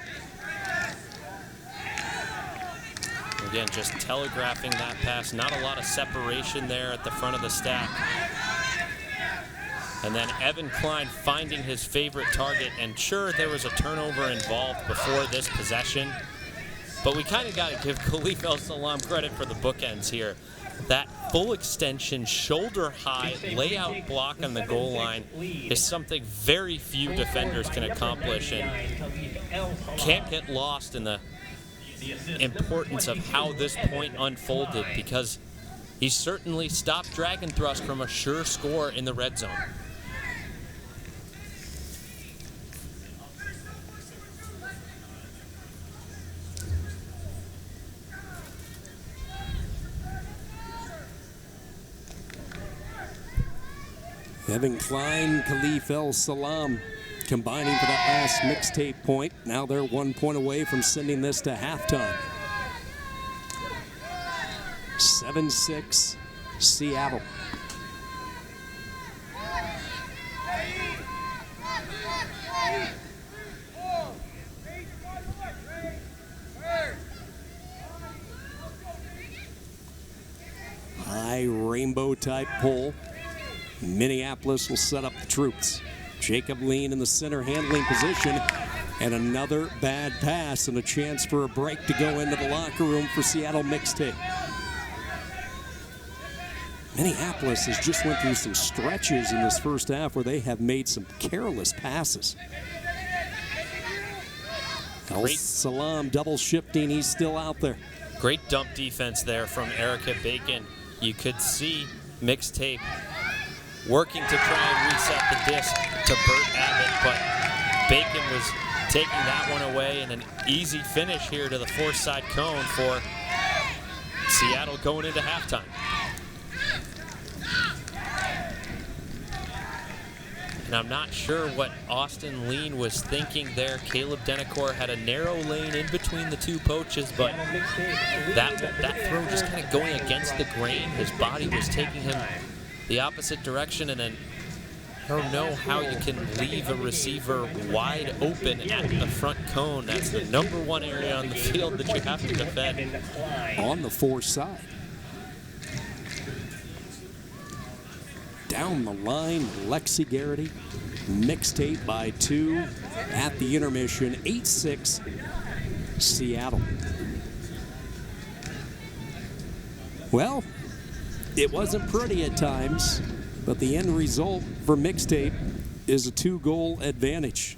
Again, just telegraphing that pass. Not a lot of separation there at the front of the stack. And then Evan Klein finding his favorite target. And sure, there was a turnover involved before this possession. But we kind of got to give Khalif El Salam credit for the bookends here. That full extension, shoulder high, layout block on the goal line is something very few defenders can accomplish and can't get lost in the importance of how this point unfolded, because he certainly stopped Dragon Thrust from a sure score in the red zone. Evan Klein, Khalif El Salam combining for that last mixtape point. Now they're 1 point away from sending this to halftime. 7-6, Seattle. High rainbow type pull. Minneapolis will set up the troops. Jacob Lean in the center handling position, and another bad pass and a chance for a break to go into the locker room for Seattle Mixtape. Minneapolis has just went through some stretches in this first half where they have made some careless passes. El Salam double shifting, he's still out there. Great dump defense there from Erica Bacon. You could see Mixtape working to try and reset the disc to Burt Abbott, but Bacon was taking that one away, and an easy finish here to the fourth side cone for Seattle going into halftime. And I'm not sure what Austin Lean was thinking there. Caleb Denacor had a narrow lane in between the two poaches, but that throw just kind of going against the grain. His body was taking him the opposite direction, and then I don't know how you can leave a receiver wide open at the front cone. That's the #1 area on the field that you have to defend. On the far side. Down the line, Lexi Garrity. Mixtape by 2 at the intermission. 8-6, Seattle. Well, it wasn't pretty at times, but the end result for Mixtape is a 2-goal advantage.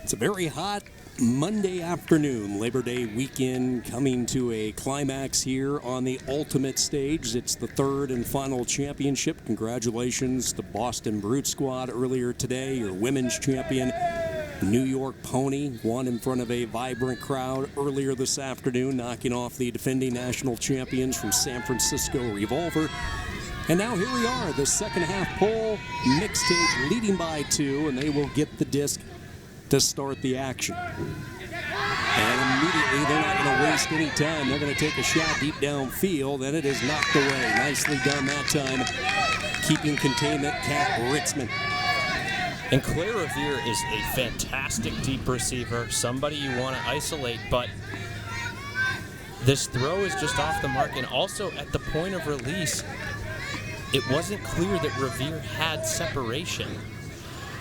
It's a very hot Monday afternoon, Labor Day weekend coming to a climax here on the ultimate stage. It's the third and final championship. Congratulations to Boston Brute Squad earlier today, your women's champion. New York Pony won in front of a vibrant crowd earlier this afternoon, knocking off the defending national champions from San Francisco Revolver. And now here we are, the second half poll. Mixtape leading by 2, and they will get the disc to start the action. And immediately they're not going to waste any time. They're going to take a shot deep downfield, and it is knocked away. Nicely done that time, keeping containment, Kat Ritzman. And Claire Revere is a fantastic deep receiver, somebody you want to isolate, but this throw is just off the mark. And also at the point of release, it wasn't clear that Revere had separation.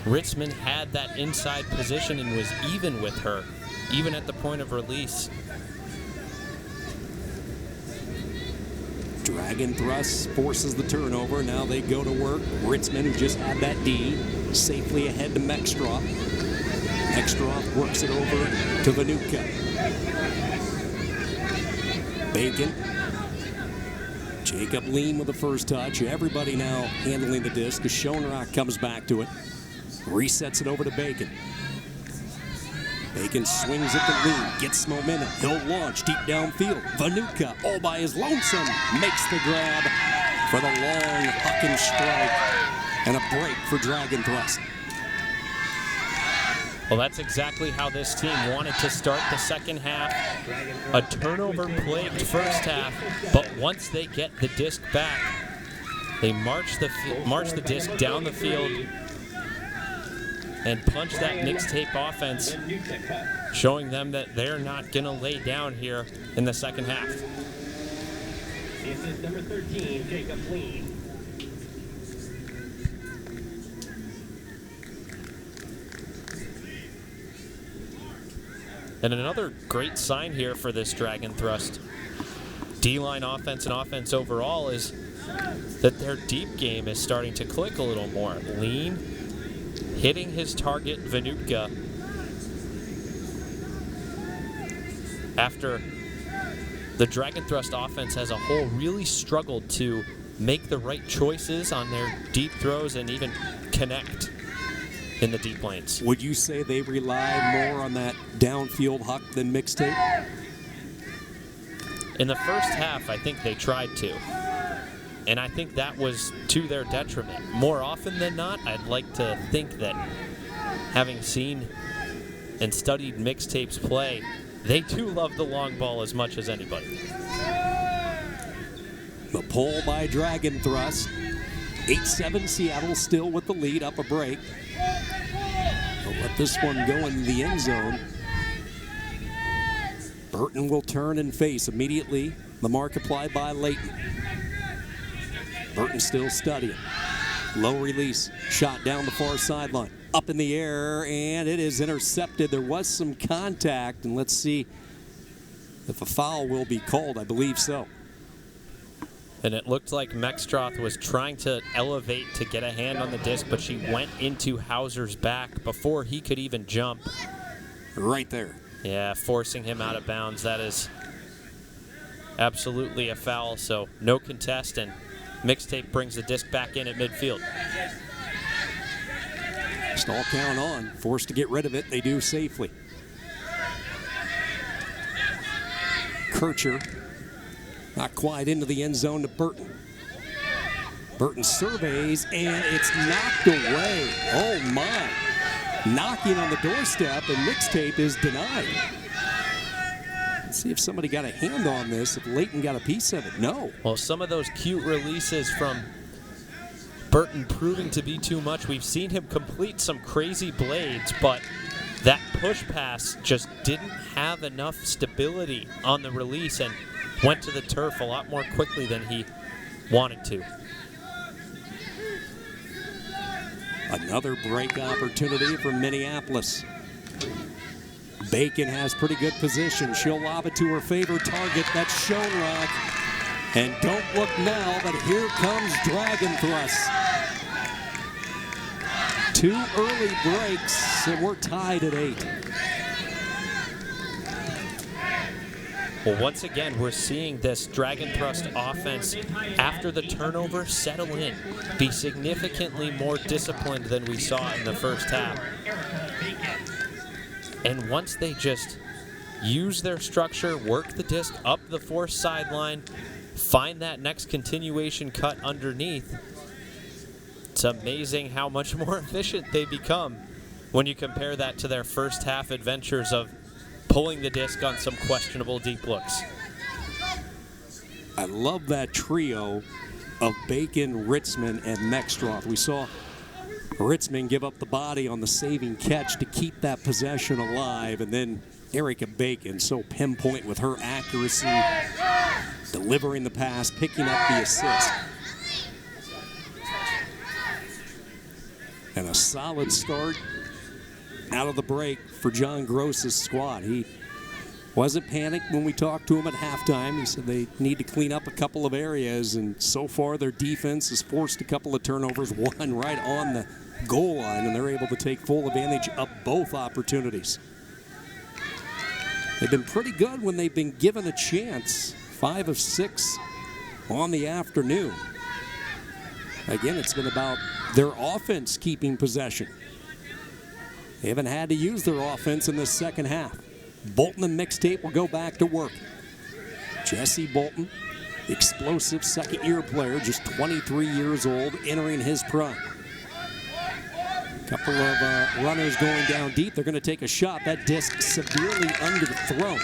Ritzman had that inside position and was even with her, even at the point of release. Dragon thrust forces the turnover. Now they go to work. Ritzman, who just had that D, safely ahead to Mextroth. Mextroth works it over to Vanuka. Bacon. Jacob Lean with the first touch. Everybody now handling the disc as Schoenrock comes back to it. Resets it over to Bacon. Bacon swings it to Lean, gets momentum. He'll launch deep downfield. Vanuka, all by his lonesome, makes the grab for the long huck and strike. And a break for Dragon Thrust. Well, that's exactly how this team wanted to start the second half. A turnover-plagued first half, but once they get the disc back, they march the disc down the field and punch that Mixtape offense, showing them that they're not going to lay down here in the second half. This is number 13, Jacob Lean. And another great sign here for this Dragon Thrust D-line offense and offense overall is that their deep game is starting to click a little more. Lean, hitting his target, Vanuka, after the Dragon Thrust offense as a whole really struggled to make the right choices on their deep throws and even connect in the deep lanes. Would you say they rely more on that downfield huck than Mixtape? In the first half, I think they tried to. And I think that was to their detriment. More often than not, I'd like to think that having seen and studied Mixtape's play, they too love the long ball as much as anybody. The pull by Dragon Thrust. 8-7 Seattle still with the lead, up a break. They'll let this one go in the end zone. Burton will turn and face immediately the mark applied by Layton. Burton still studying. Low release, shot down the far sideline. Up in the air, and it is intercepted. There was some contact, and let's see if a foul will be called. I believe so. And it looked like Mextroth was trying to elevate to get a hand on the disc, but she went into Hauser's back before he could even jump. Right there. Yeah, forcing him out of bounds. That is absolutely a foul, so no contest, and Mixtape brings the disc back in at midfield. Stall count on. Forced to get rid of it. They do safely. Kircher not quite into the end zone to Burton. Burton surveys, and it's knocked away. Oh, my. Knocking on the doorstep, and Mixtape is denied. Let's see if somebody got a hand on this, if Layton got a piece of it. No. Well, some of those cute releases from Burton proving to be too much. We've seen him complete some crazy blades, but that push pass just didn't have enough stability on the release and went to the turf a lot more quickly than he wanted to. Another break opportunity for Minneapolis. Bacon has pretty good position. She'll lob it to her favorite target. That's Schoenrock. And don't look now, but here comes Dragon Thrust. 2 early breaks, and we're tied at 8. Well, once again, we're seeing this Dragon Thrust offense, after the turnover, settle in, be significantly more disciplined than we saw in the first half. And once they just use their structure, work the disc up the force sideline, find that next continuation cut underneath, it's amazing how much more efficient they become when you compare that to their first half adventures of pulling the disc on some questionable deep looks. I love that trio of Bacon, Ritzman, and Mextroth. We saw Ritzman give up the body on the saving catch to keep that possession alive, and then Erica Bacon so pinpoint with her accuracy, delivering the pass, picking up the assist. And a solid start out of the break for John Gross's squad. He wasn't panicked when we talked to him at halftime. He said they need to clean up a couple of areas, and so far their defense has forced a couple of turnovers, one right on the goal line, and they're able to take full advantage of both opportunities. They've been pretty good when they've been given a chance. 5 of 6 on the afternoon. Again, it's been about their offense keeping possession. They haven't had to use their offense in the second half. Bolton and Mixtape will go back to work. Jesse Bolton, explosive second-year player, just 23 years old, entering his prime. Couple of runners going down deep. They're going to take a shot. That disc severely underthrown.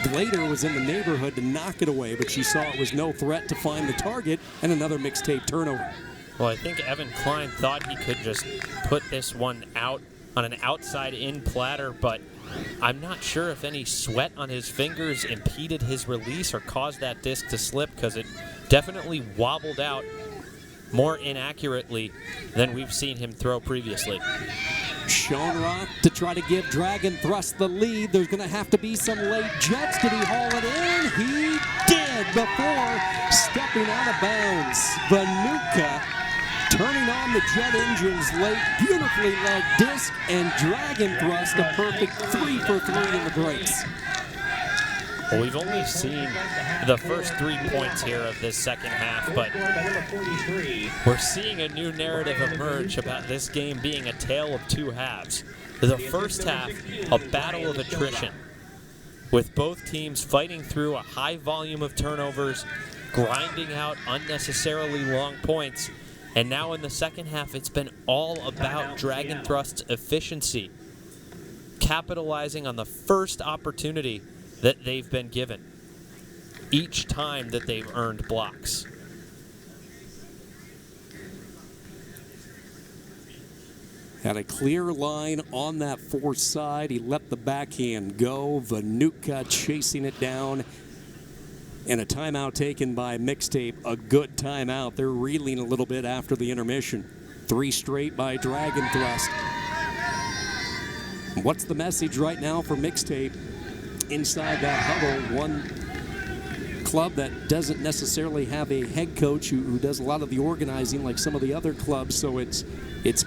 Glader was in the neighborhood to knock it away, but she saw it was no threat to find the target, and another Mixtape turnover. Well, I think Evan Klein thought he could just put this one out on an outside-in platter, but I'm not sure if any sweat on his fingers impeded his release or caused that disc to slip, because it definitely wobbled out more inaccurately than we've seen him throw previously. Schoenrock to try to give Dragon Thrust the lead. There's going to have to be some late jets. Did he haul it in? He did before stepping out of bounds. Vanuka turning on the jet engines late. Beautifully led disc and Dragon Thrust, a perfect 3 for 3 in the breaks. Well, we've only seen the first 3 points here of this second half, but we're seeing a new narrative emerge about this game being a tale of two halves. The first half, a battle of attrition, with both teams fighting through a high volume of turnovers, grinding out unnecessarily long points, and now in the second half, it's been all about Dragon Thrust's efficiency, capitalizing on the first opportunity that they've been given each time that they've earned blocks. Had a clear line on that fourth side. He let the backhand go. Vanuka chasing it down. And a timeout taken by Mixtape. A good timeout. They're reeling a little bit after the intermission. 3 straight by Dragon Thrust. What's the message right now for Mixtape? Inside that huddle, one club that doesn't necessarily have a head coach who does a lot of the organizing like some of the other clubs, so it's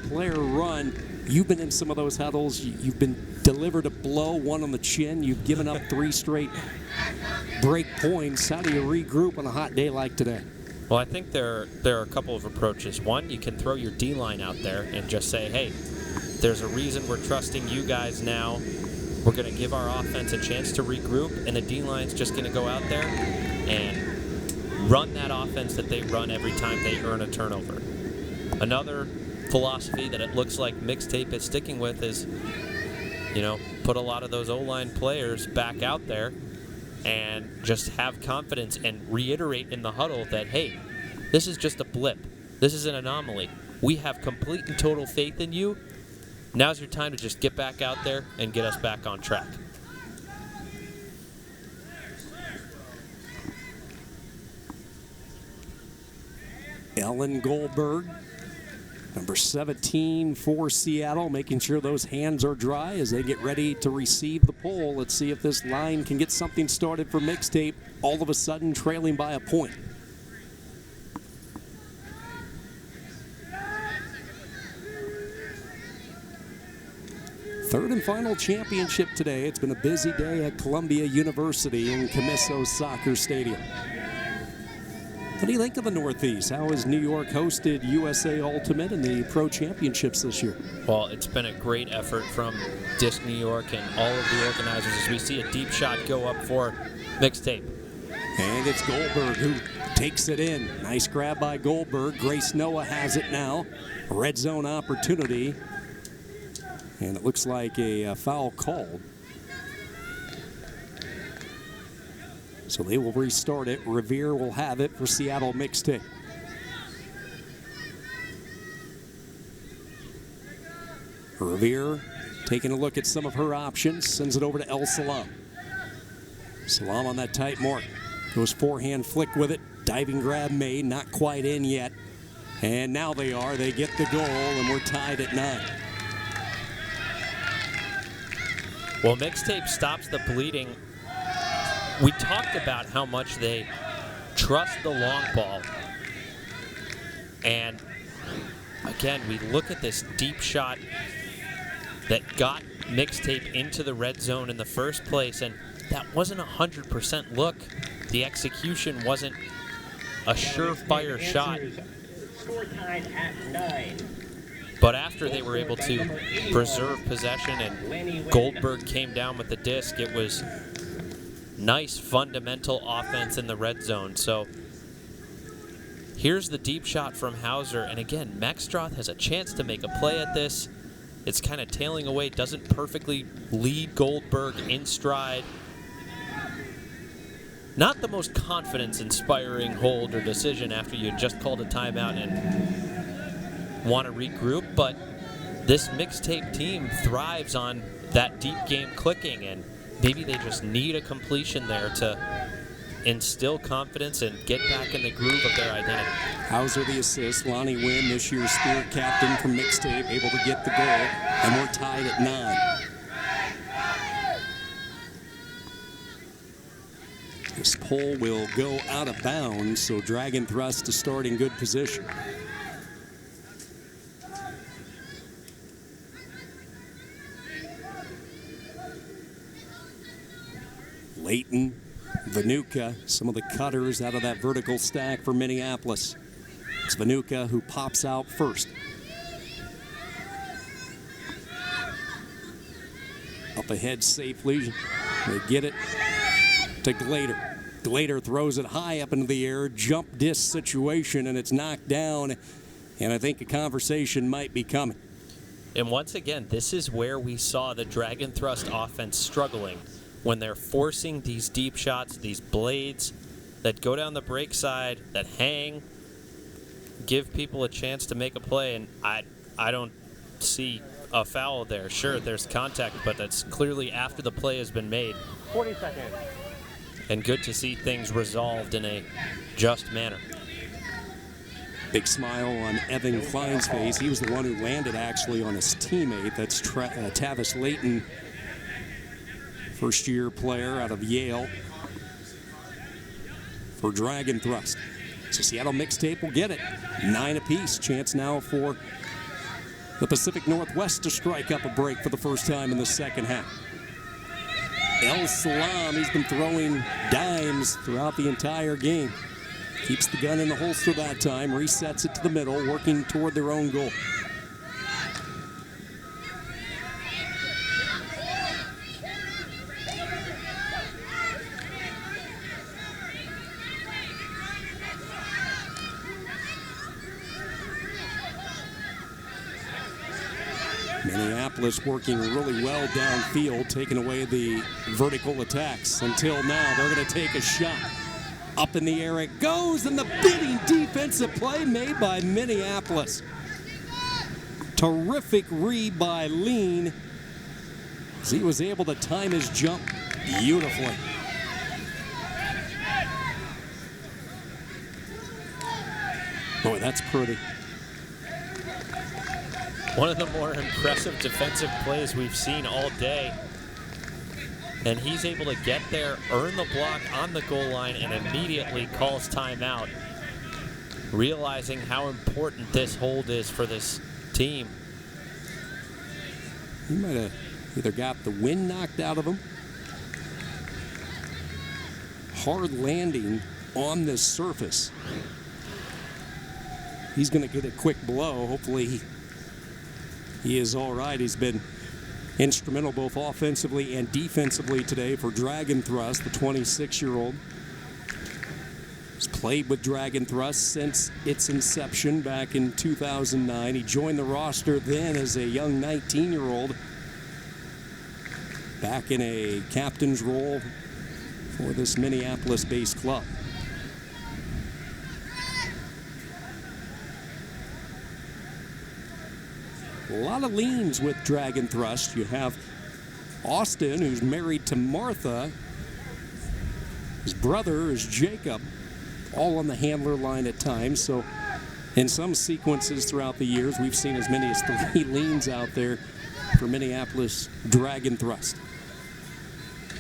player run. You've been in some of those huddles. You've been delivered a blow, one on the chin. You've given up 3 straight break points. How do you regroup on a hot day like today? Well, I think there are a couple of approaches. One, you can throw your D-line out there and just say, hey, there's a reason we're trusting you guys now. We're going to give our offense a chance to regroup, and the D-line's just going to go out there and run that offense that they run every time they earn a turnover. Another philosophy that it looks like Mixtape is sticking with is, put a lot of those O-line players back out there and just have confidence and reiterate in the huddle that, hey, this is just a blip. This is an anomaly. We have complete and total faith in you. Now's your time to just get back out there and get us back on track. Ellen Goldberg, number 17 for Seattle, making sure those hands are dry as they get ready to receive the pole. Let's see if this line can get something started for Mixtape, all of a sudden trailing by a point. Third and final championship today. It's been a busy day at Columbia University in Camisso Soccer Stadium. What do you think of the Northeast? How has New York hosted USA Ultimate and the Pro Championships this year? Well, it's been a great effort from Disc New York and all of the organizers as we see a deep shot go up for Mixtape. And it's Goldberg who takes it in. Nice grab by Goldberg. Grace Noah has it now. Red zone opportunity. And it looks like a foul called. So they will restart it. Revere will have it for Seattle Mixtape. Revere taking a look at some of her options, sends it over to El Salam. Salam on that tight mark. Goes forehand flick with it. Diving grab made, not quite in yet. And now they are. They get the goal, and we're tied at 9. Well, Mixtape stops the bleeding. We talked about how much they trust the long ball. And again, we look at this deep shot that got Mixtape into the red zone in the first place, and that wasn't a 100% look. The execution wasn't a surefire shot. Score tied at 9. But after they were able to preserve possession and Goldberg came down with the disc, it was nice fundamental offense in the red zone. So here's the deep shot from Hauser. And again, Mexstroth has a chance to make a play at this. It's kind of tailing away, doesn't perfectly lead Goldberg in stride. Not the most confidence-inspiring hold or decision after you just called a timeout and want to regroup, but this Mixtape team thrives on that deep game clicking, and maybe they just need a completion there to instill confidence and get back in the groove of their identity. Hauser the assist. Lonnie Wynn, this year's spirit captain from Mixtape, able to get the goal, and we're tied at 9. This pole will go out of bounds, so Dragon Thrust to start in good position. Leighton, Vanuka, some of the cutters out of that vertical stack for Minneapolis. It's Vanuka who pops out first. Up ahead safely. They get it to Glader. Glader throws it high up into the air, jump disc situation, and it's knocked down. And I think a conversation might be coming. And once again, this is where we saw the Dragon Thrust offense struggling. When they're forcing these deep shots, these blades that go down the break side, that hang, give people a chance to make a play. And I don't see a foul there. Sure, there's contact, but that's clearly after the play has been made. 40 seconds. And good to see things resolved in a just manner. Big smile on Evan Klein's face. He was the one who landed actually on his teammate. That's Tavis Leighton, first-year player out of Yale for Dragon Thrust. So Seattle Mixtape will get it. 9 apiece. Chance now for the Pacific Northwest to strike up a break for the first time in the second half. El Salam, he's been throwing dimes throughout the entire game. Keeps the gun in the holster that time, resets it to the middle, working toward their own goal. Minneapolis working really well downfield, taking away the vertical attacks. Until now, they're going to take a shot. Up in the air it goes, and the bidding defensive play made by Minneapolis. Terrific read by Lean, as he was able to time his jump beautifully. Boy, that's pretty. One of the more impressive defensive plays we've seen all day. And he's able to get there, earn the block on the goal line, and immediately calls timeout, realizing how important this hold is for this team. He might have either got the wind knocked out of him. Hard landing on this surface. He's going to get a quick blow. Hopefully he is all right. He's been instrumental both offensively and defensively today for Dragon Thrust, the 26-year-old. He's played with Dragon Thrust since its inception back in 2009. He joined the roster then as a young 19-year-old, back in a captain's role for this Minneapolis-based club. A lot of leans with Dragon Thrust. You have Austin, who's married to Martha. His brother is Jacob, all on the handler line at times. So in some sequences throughout the years, we've seen as many as 3 leans out there for Minneapolis Dragon Thrust.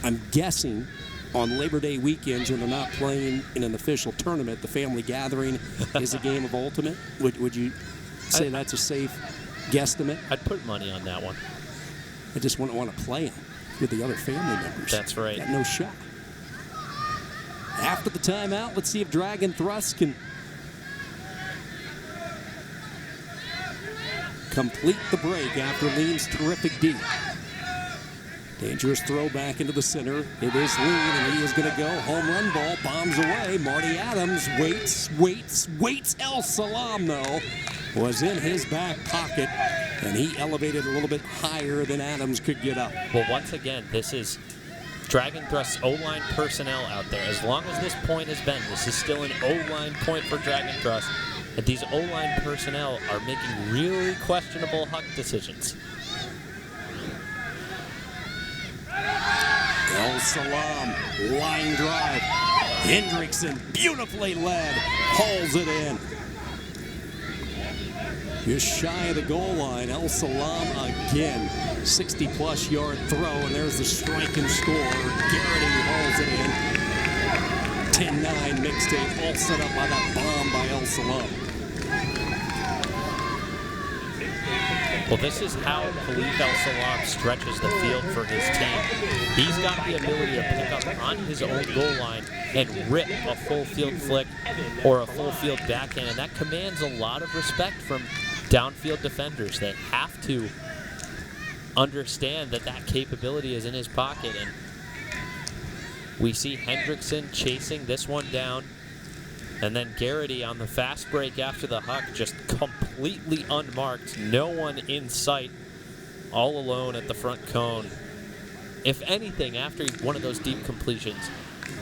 I'm guessing on Labor Day weekends when they're not playing in an official tournament, the family gathering is a game of ultimate. Would you say that's a safe guesstimate? I'd put money on that one. I just wouldn't want to play them with the other family members. That's right. Got no shot. After the timeout, let's see if Dragon Thrust can complete the break after Lean's terrific D. Dangerous throw back into the center. It is Lean, and he is going to go. Home run ball, bombs away. Marty Adams waits. El Salam, though, was in his back pocket, and he elevated a little bit higher than Adams could get up. Well, once again, this is Dragon Thrust's O-line personnel out there. As long as this point has been, this is still an O-line point for Dragon Thrust. And these O-line personnel are making really questionable huck decisions. El Salam, line drive. Hendrickson, beautifully led, hauls it in. Just shy of the goal line. El Salam again. 60-plus yard throw, and there's the strike and score. Garrity hauls it in. 10-9 Mixtape, all set up by that bomb by El Salam. Well, this is how Khalif El Salam stretches the field for his team. He's got the ability to pick up on his own goal line and rip a full field flick or a full field backhand, and that commands a lot of respect from downfield defenders. They have to understand that that capability is in his pocket, and we see Hendrickson chasing this one down, and then Garrity on the fast break after the huck, just completely unmarked, no one in sight, all alone at the front cone. If anything, after one of those deep completions,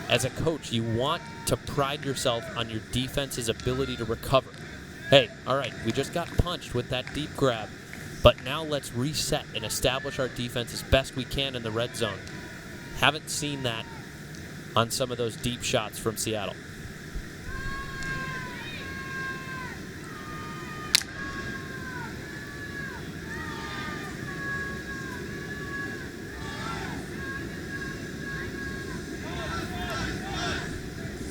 as a coach, you want to pride yourself on your defense's ability to recover. Hey, all right, we just got punched with that deep grab, but now let's reset and establish our defense as best we can in the red zone. Haven't seen that on some of those deep shots from Seattle.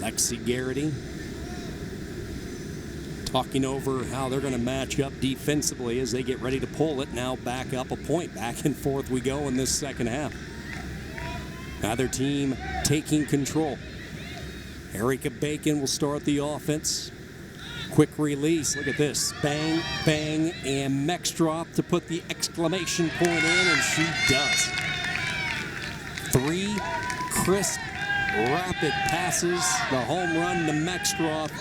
Lexi Garrity talking over how they're going to match up defensively as they get ready to pull it. Now back up a point. Back and forth we go in this second half. Either team taking control. Erica Bacon will start the offense. Quick release. Look at this. Bang, bang, and Mextroth to put the exclamation point in, and she does. 3 crisp, rapid passes. The home run to Mextroth.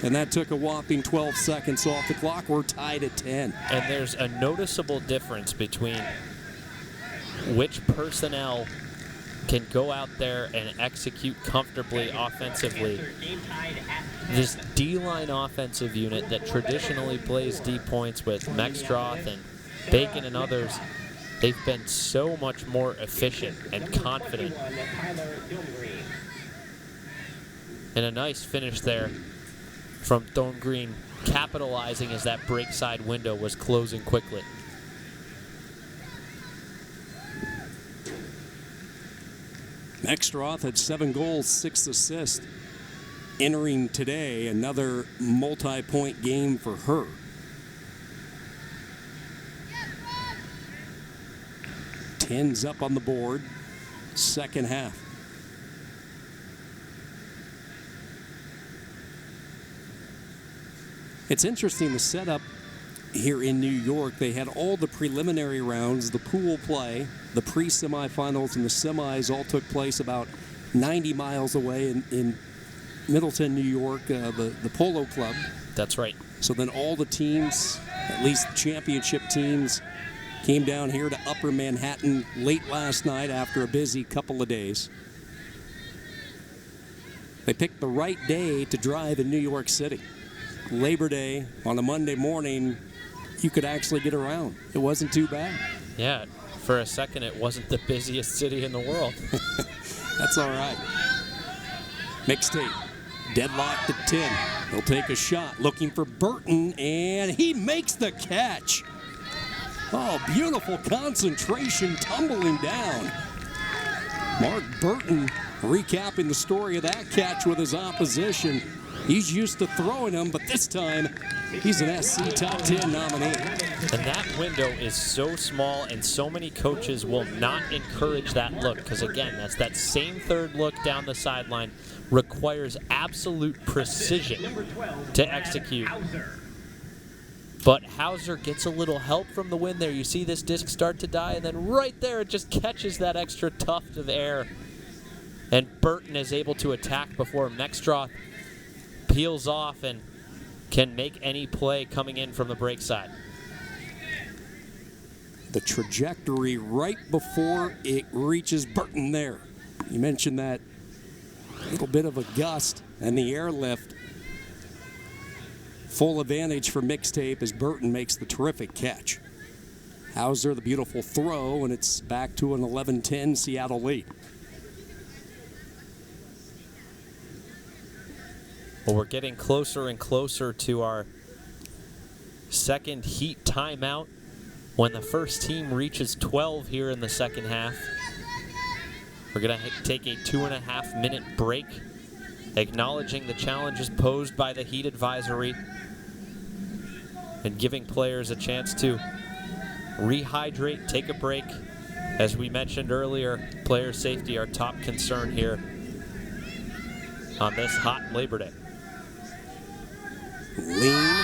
And that took a whopping 12 seconds off the clock. We're tied at 10. And there's a noticeable difference between which personnel can go out there and execute comfortably offensively. This D-line offensive unit that traditionally plays D points with Mextroth and Bacon and others, they've been so much more efficient and confident. And a nice finish there from Thorn Green, capitalizing as that break side window was closing quickly. Mextroth had 7 goals, 6 assists. Entering today, another multi-point game for her. Tens up on the board, second half. It's interesting, the setup here in New York. They had all the preliminary rounds, the pool play, the pre-semifinals, and the semis all took place about 90 miles away in Middletown, New York, the Polo Club. That's right. So then all the teams, at least the championship teams, came down here to Upper Manhattan late last night after a busy couple of days. They picked the right day to drive in New York City. Labor Day on a Monday morning you could actually get around. It wasn't too bad. Yeah, for a second it wasn't the busiest city in the world. That's all right. Mixtape, deadlocked at 10. He'll take a shot, looking for Burton, and he makes the catch. Oh, beautiful concentration, tumbling down. Mark Burton recapping the story of that catch with his opposition. He's used to throwing them, but this time he's an SC Top 10 nominee. And that window is so small, and so many coaches will not encourage that look, because again, that's that same third look down the sideline, requires absolute precision to execute. But Hauser gets a little help from the wind there. You see this disc start to die, and then right there it just catches that extra tuft of air. And Burton is able to attack before Mextroth peels off and can make any play coming in from the break side. The trajectory right before it reaches Burton there. You mentioned that little bit of a gust and the airlift. Full advantage for Mixtape as Burton makes the terrific catch. Hauser, the beautiful throw, and it's back to an 11-10 Seattle lead. Well, we're getting closer and closer to our second heat timeout when the first team reaches 12 here in the second half. We're going to take a 2.5-minute break, acknowledging the challenges posed by the heat advisory and giving players a chance to rehydrate, take a break. As we mentioned earlier, player safety, our top concern here on this hot Labor Day. Lean,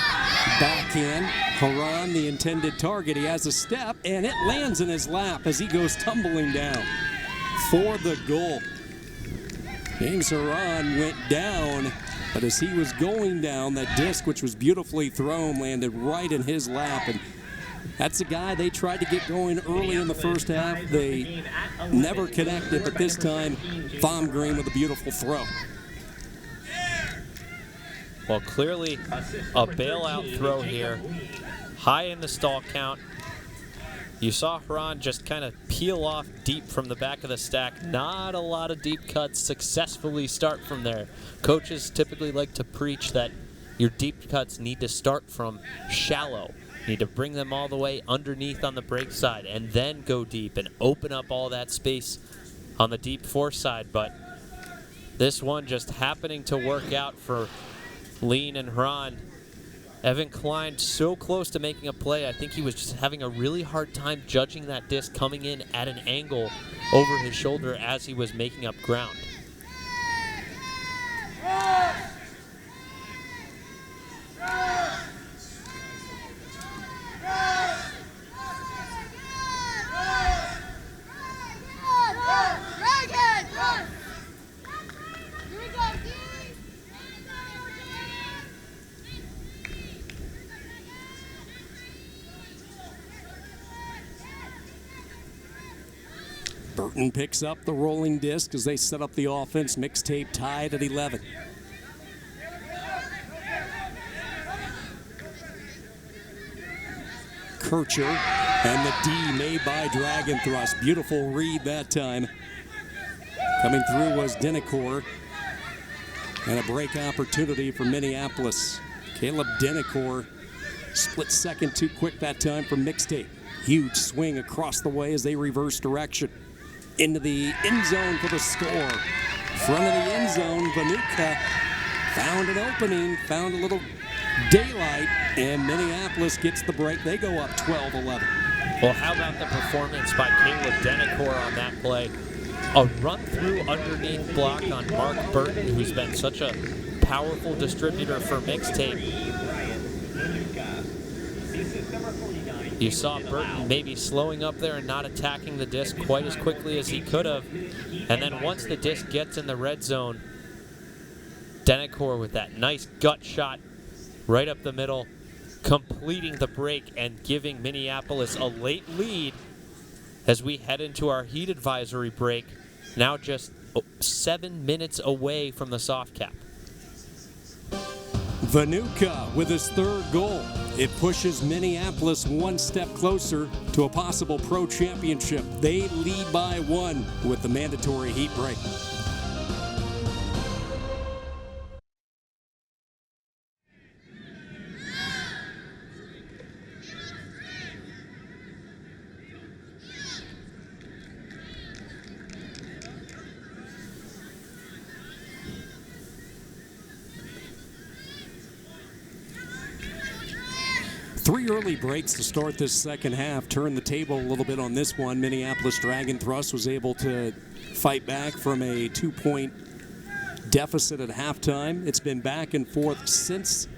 back in. Haran, the intended target. He has a step, and it lands in his lap as he goes tumbling down for the goal. James Haran went down, but as he was going down, that disc, which was beautifully thrown, landed right in his lap. And that's a guy they tried to get going early in the first half. They never connected, but this time, Thom Green with a beautiful throw. Well, clearly a bailout throw here. High in the stall count. You saw Haran just kind of peel off deep from the back of the stack. Not a lot of deep cuts successfully start from there. Coaches typically like to preach that your deep cuts need to start from shallow. You need to bring them all the way underneath on the break side and then go deep and open up all that space on the deep force side. But this one just happening to work out for Lean and Haran. Evan Klein so close to making a play. I think he was just having a really hard time judging that disc coming in at an angle over his shoulder as he was making up ground. Burton picks up the rolling disc as they set up the offense. Mixtape tied at 11. Kircher and the D made by Dragon Thrust. Beautiful read that time. Coming through was Dennicor. And a break opportunity for Minneapolis. Caleb Dennicor split second too quick that time for Mixtape. Huge swing across the way as they reverse direction. Into the end zone for the score. Front of the end zone, Vanuka found an opening, found a little daylight, and Minneapolis gets the break. They go up 12-11. Well, how about the performance by Caleb Dennicor on that play? A run-through underneath block on Mark Burton, who's been such a powerful distributor for Mixtape. You saw Burton maybe slowing up there and not attacking the disc quite as quickly as he could have. And then once the disc gets in the red zone, Dennicor with that nice gut shot right up the middle, completing the break and giving Minneapolis a late lead as we head into our heat advisory break, now just 7 minutes away from the soft cap. Vanuka with his third goal. It pushes Minneapolis one step closer to a possible pro championship. They lead by 1 with the mandatory heat break. Three early breaks to start this second half. Turn the table a little bit on this one. Minneapolis Dragon Thrust was able to fight back from a 2-point deficit at halftime. It's been back and forth since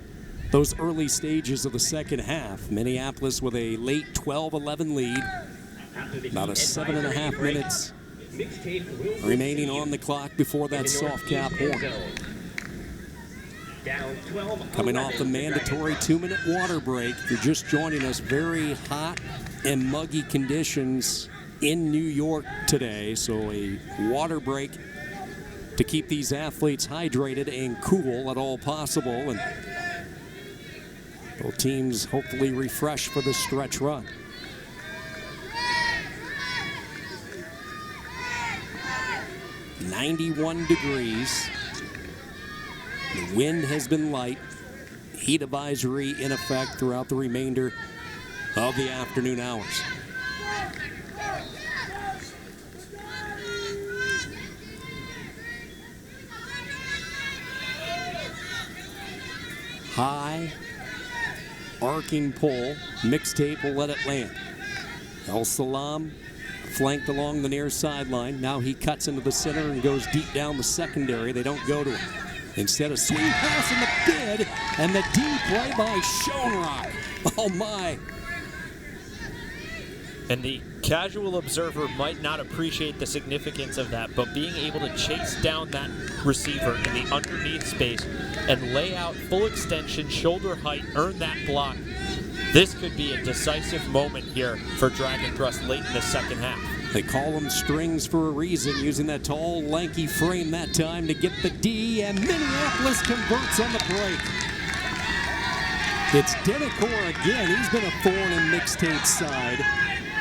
those early stages of the second half. Minneapolis with a late 12-11 lead. About 7.5 minutes remaining on the clock before that soft cap horn. Coming off the mandatory 2-minute water break. If you're just joining us, very hot and muggy conditions in New York today. So a water break to keep these athletes hydrated and cool at all possible. And both teams hopefully refreshed for the stretch run. "91 degrees. The wind has been light. Heat advisory in effect throughout the remainder of the afternoon hours. High, arcing pull. Mixtape will let it land. El Salam flanked along the near sideline. Now he cuts into the center and goes deep down the secondary. They don't go to him. Instead, a swing pass in the bid, and the deep play by Schoenrock. Oh, my. And the casual observer might not appreciate the significance of that, but being able to chase down that receiver in the underneath space and lay out full extension, shoulder height, earn that block, this could be a decisive moment here for Dragon Thrust late in the second half. They call them strings for a reason, using that tall, lanky frame that time to get the D, and Minneapolis converts on the break. It's Denacor again. He's been a thorn in Mixtape's side,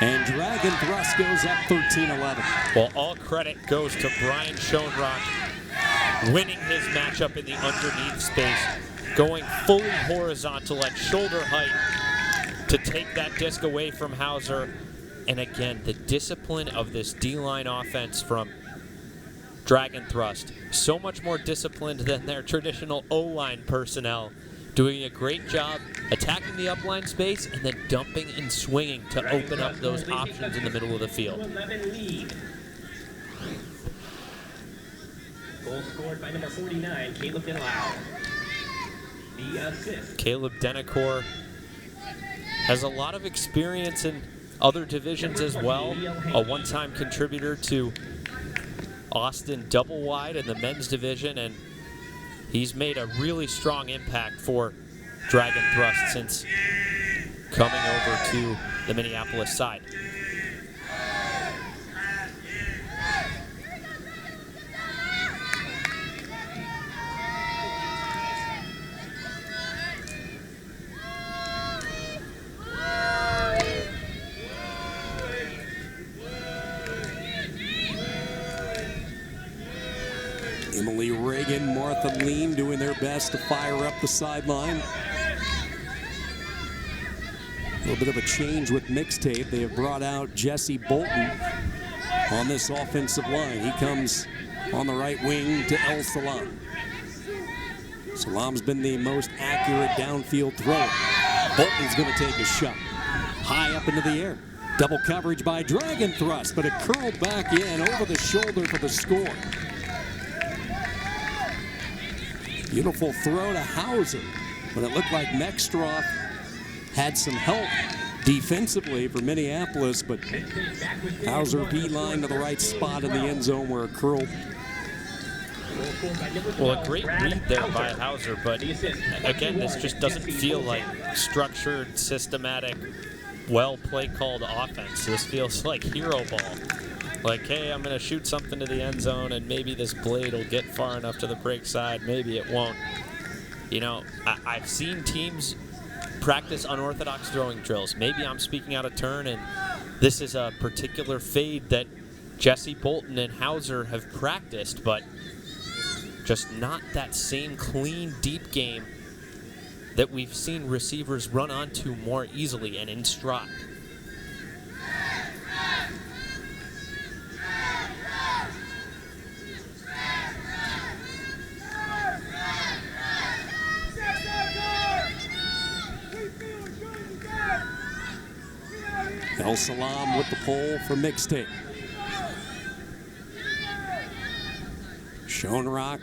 and Dragon Thrust goes up 13-11. Well, all credit goes to Brian Schoenrock winning his matchup in the underneath space, going fully horizontal at shoulder height to take that disc away from Hauser. And again, the discipline of this D-line offense from Dragon Thrust, so much more disciplined than their traditional O-line personnel, doing a great job attacking the upline space and then dumping and swinging to open up those options in the middle of the field. Goal scored by number 49, Caleb Denlau. The assist. Caleb Denacor has a lot of experience in other divisions as well. A one-time contributor to Austin Double Wide in the men's division, and he's made a really strong impact for Dragon Thrust since coming over to the Minneapolis side. Emily Reagan, Martha Lean doing their best to fire up the sideline. A little bit of a change with Mixtape. They have brought out Jesse Bolton on this offensive line. He comes on the right wing to El Salam. Salam's been the most accurate downfield thrower. Bolton's going to take a shot. High up into the air. Double coverage by Dragon Thrust, but it curled back in over the shoulder for the score. Beautiful throw to Hauser, but it looked like Mextroff had some help defensively for Minneapolis, but Hauser beeline to the right spot in the end zone where it curled. Well, a great read there by Hauser, but again, this just doesn't feel like structured, systematic, well play-called offense. This feels like hero ball. Like, hey, I'm going to shoot something to the end zone, and maybe this blade will get far enough to the break side. Maybe it won't. You know, I've seen teams practice unorthodox throwing drills. Maybe I'm speaking out of turn, and this is a particular fade that Jesse Bolton and Hauser have practiced, but just not that same clean, deep game that we've seen receivers run onto more easily and in stride. El Salam with the pull for Mixtape. Schoenrock,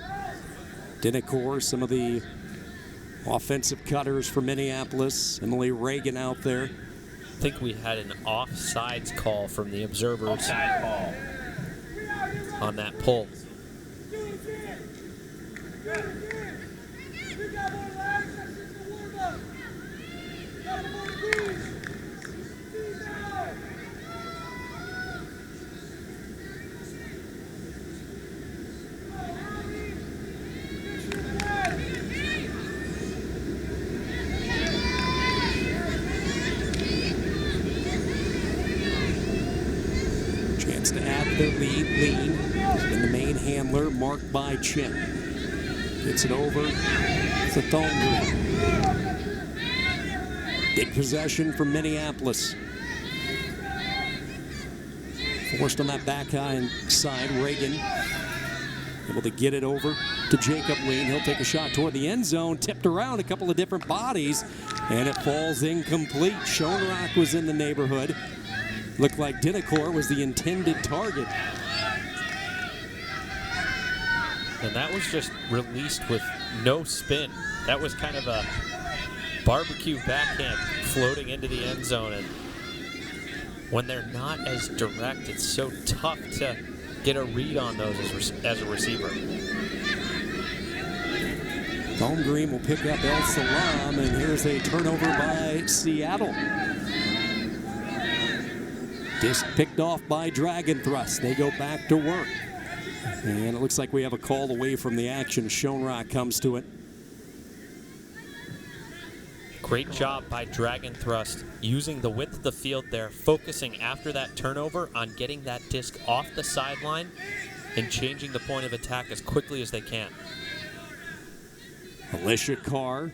Dinacor, some of the offensive cutters for Minneapolis. Emily Reagan out there. I think we had an offsides call from the observers Offside call. on that pull. Chance to add their lead. Lean in the main handler, marked by Chin. Gets it over to Thorngreen. Big possession from Minneapolis. Forced on that back side, Reagan able to get it over to Jacob Lean. He'll take a shot toward the end zone, tipped around a couple of different bodies, and it falls incomplete. Schoenrock was in the neighborhood. Looked like Dinacor was the intended target. And that was just released with no spin. That was kind of a barbecue backhand floating into the end zone. And when they're not as direct, it's so tough to get a read on those as a receiver. Thorngreen will pick up El Salam, and here's a turnover by Seattle. Disc picked off by Dragon Thrust. They go back to work. And it looks like we have a call away from the action. Schoenrock comes to it. Great job by Dragon Thrust using the width of the field there, focusing after that turnover on getting that disc off the sideline and changing the point of attack as quickly as they can. Alicia Carr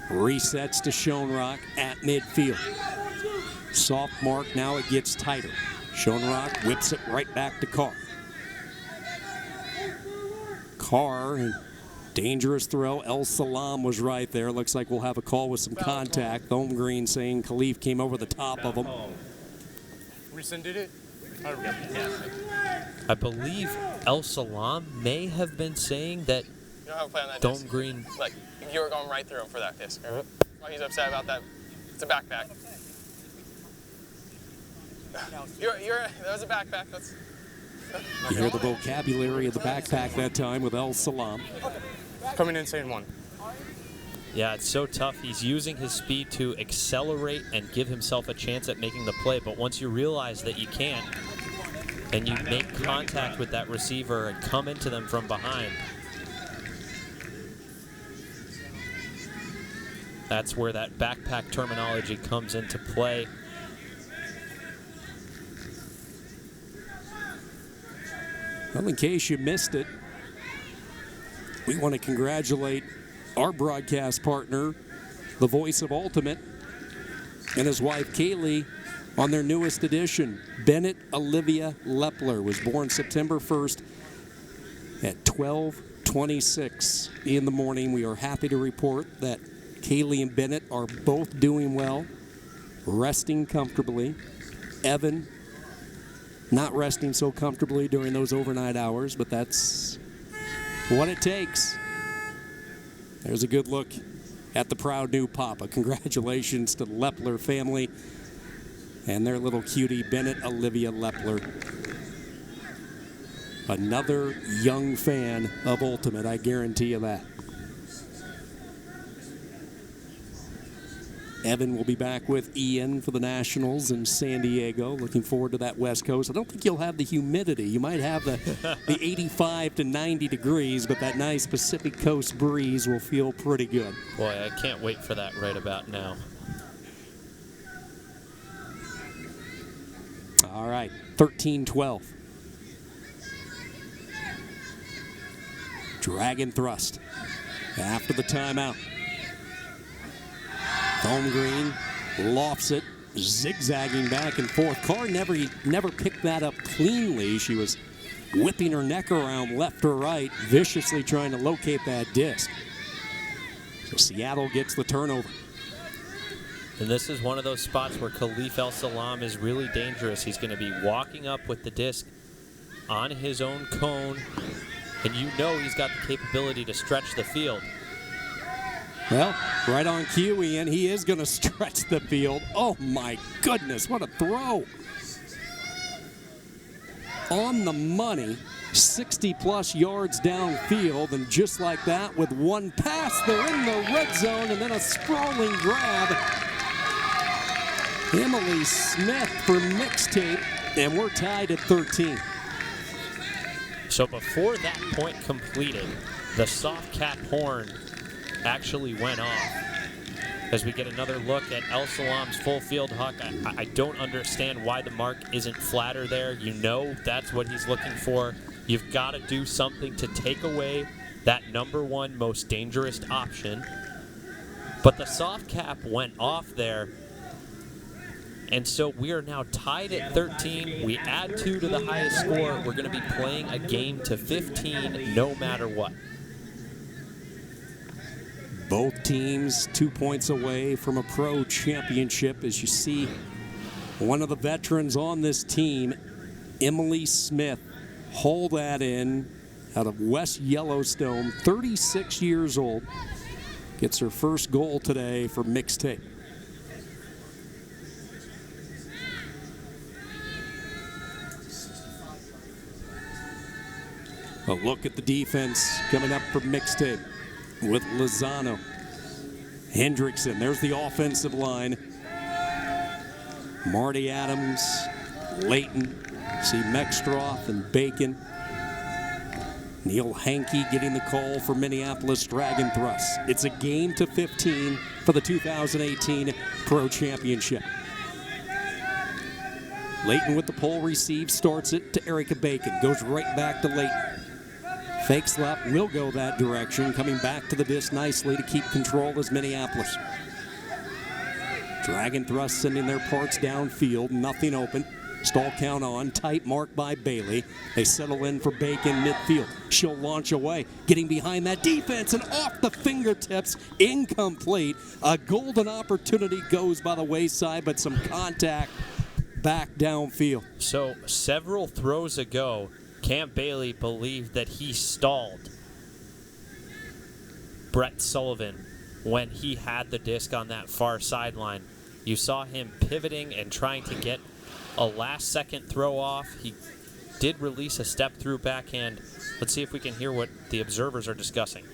resets to Schoenrock at midfield. Soft mark, now it gets tighter. Schoenrock whips it right back to Carr. Carr, and dangerous throw. El Salam was right there. Looks like we'll have a call with some contact. Thorngreen saying Khalif came over the top of him. Rescinded it? I believe El Salam may have been saying that You don't have a play on that disc. Thorngreen. Like, you were going right through him for that disc. Why he's upset about that. It's a backpack. That was a backpack. That's... You hear the vocabulary of the backpack that time with El Salam. Coming in saying one. Yeah, it's so tough. He's using his speed to accelerate and give himself a chance at making the play. But once you realize that you can't, and you make contact with that receiver and come into them from behind, that's where that backpack terminology comes into play. Well, in case you missed it, we want to congratulate our broadcast partner, the voice of Ultimate, and his wife Kaylee on their newest edition. Bennett Olivia Lepler was born September 1st at 12:26 in the morning. We are happy to report that Kaylee and Bennett are both doing well, resting comfortably. Evan not resting so comfortably during those overnight hours, but that's what it takes. There's a good look at the proud new papa. Congratulations to the Lepler family and their little cutie, Bennett Olivia Lepler. Another young fan of Ultimate, I guarantee you that. Evan will be back with Ian for the Nationals in San Diego. Looking forward to that West Coast. I don't think you'll have the humidity. You might have the 85 to 90 degrees, but that nice Pacific Coast breeze will feel pretty good. Boy, I can't wait for that right about now. All right, 13-12. Dragon thrust after the timeout. Foam Green lofts it, zigzagging back and forth. Carr never picked that up cleanly. She was whipping her neck around left or right, viciously trying to locate that disc. So Seattle gets the turnover. And this is one of those spots where Khalif El-Salam is really dangerous. He's going to be walking up with the disc on his own cone, and you know he's got the capability to stretch the field. Well, right on cue, Ian. He is going to stretch the field. Oh, my goodness, what a throw. On the money, 60-plus yards downfield, and just like that, with one pass, they're in the red zone, and then a sprawling grab. Emily Smith for Mixtape, and we're tied at 13. So before that point completed, the soft cap horn actually went off. As we get another look at El-Salam's full field huck, I don't understand why the mark isn't flatter there. You know that's what he's looking for. You've got to do something to take away that #1 most dangerous option. But the soft cap went off there. And so we are now tied at 13. We add 2 to the highest score. We're going to be playing a game to 15 no matter what. Both teams 2 points away from a pro championship. As you see, one of the veterans on this team, Emily Smith, haul that in out of West Yellowstone, 36 years old. Gets her first goal today for Mixtape. A look at the defense coming up for Mixtape with Lozano. Hendrickson, there's the offensive line. Marty Adams, Layton, see Mextroff and Bacon. Neil Hankey getting the call for Minneapolis Dragon Thrusts. It's a game to 15 for the 2018 Pro Championship. Layton with the pole receive, starts it to Erica Bacon, goes right back to Layton. Fakes left, will go that direction, coming back to the disc nicely to keep control as Minneapolis. Dragon Thrust sending their parts downfield, nothing open. Stall count on, tight mark by Bailey. They settle in for Bacon midfield. She'll launch away, getting behind that defense and off the fingertips, incomplete. A golden opportunity goes by the wayside, but some contact back downfield. So several throws ago, Camp Bailey believed that he stalled Brett Sullivan when he had the disc on that far sideline. You saw him pivoting and trying to get a last-second throw off. He did release a step-through backhand. Let's see if we can hear what the observers are discussing.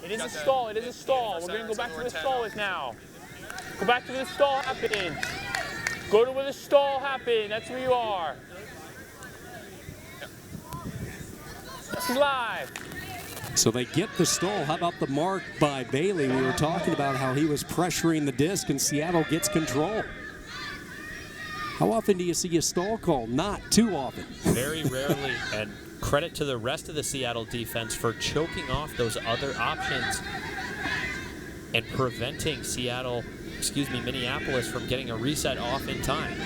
It is a stall. It is a stall. We're going to go back to where the stall is now. Go back to where the stall happened. Go to where the stall happened. That's where you are. This is live. So they get the stall. How about the mark by Bailey? We were talking about how he was pressuring the disc, and Seattle gets control. How often do you see a stall call? Not too often. Very rarely, and credit to the rest of the Seattle defense for choking off those other options and preventing Minneapolis from getting a reset off in time.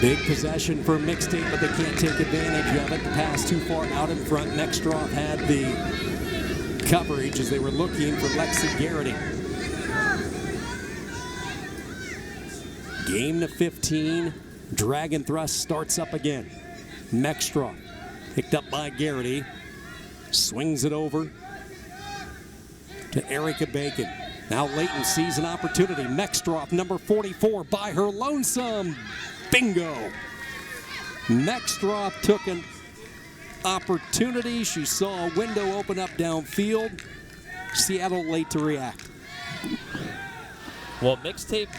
Big possession for Mixtape, but they can't take advantage of it. The pass too far out in front. Nextroff had the coverage as they were looking for Lexi Garrity. Game to 15. Dragon Thrust starts up again. Mextroff picked up by Garrity. Swings it over to Erica Bacon. Now Layton sees an opportunity. Mextroff, number 44, by her lonesome. Bingo. Mextroff took an opportunity. She saw a window open up downfield. Seattle late to react. Well, Mixtape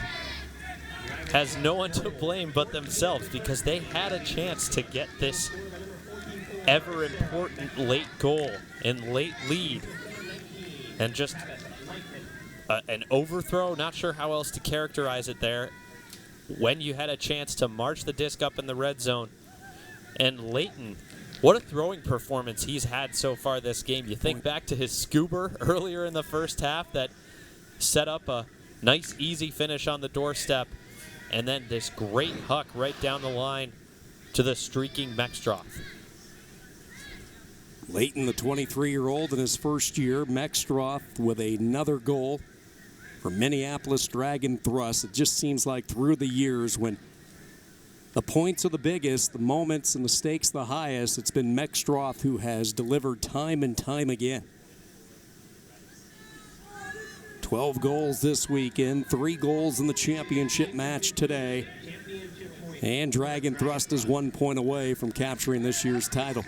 has no one to blame but themselves because they had a chance to get this ever important late goal and late lead. And just an overthrow, not sure how else to characterize it there, when you had a chance to march the disc up in the red zone. And Leighton, what a throwing performance he's had so far this game. You think back to his scuba earlier in the first half that set up a nice, easy finish on the doorstep, and then this great huck right down the line to the streaking Mexstroth. Leighton, the 23-year-old in his first year. Mexstroth with another goal for Minneapolis Dragon Thrust. It just seems like through the years when the points are the biggest, the moments and the stakes the highest, it's been Mexstroth who has delivered time and time again. 12 goals this weekend, 3 goals in the championship match today. And Dragon Thrust is 1 point away from capturing this year's title.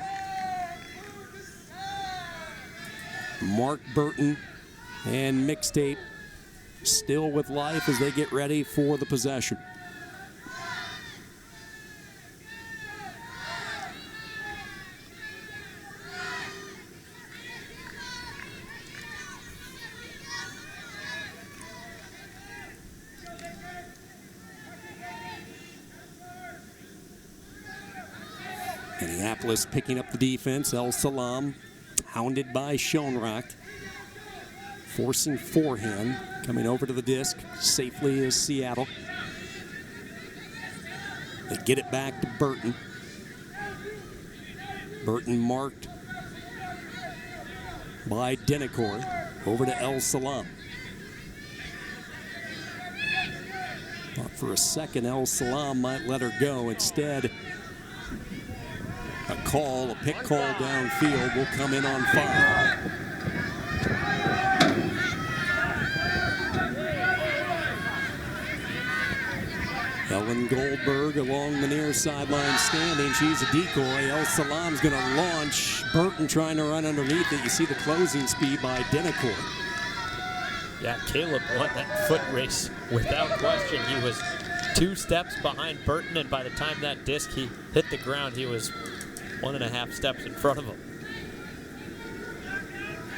Mark Burton and Mixtape still with life as they get ready for the possession. Minneapolis picking up the defense. El Salam hounded by Schoenrock. Forcing forehand. Coming over to the disc. Safely is Seattle. They get it back to Burton. Burton marked by Dennicor. Over to El Salam. Thought for a second El Salam might let her go. Instead, a pick call downfield will come in on fire. Ellen Goldberg along the near sideline standing. She's a decoy. El Salam's going to launch. Burton trying to run underneath it. You see the closing speed by Dennicor. Yeah, Caleb won that foot race without question. He was 2 steps behind Burton, and by the time that disc he hit the ground, he was 1.5 steps in front of him.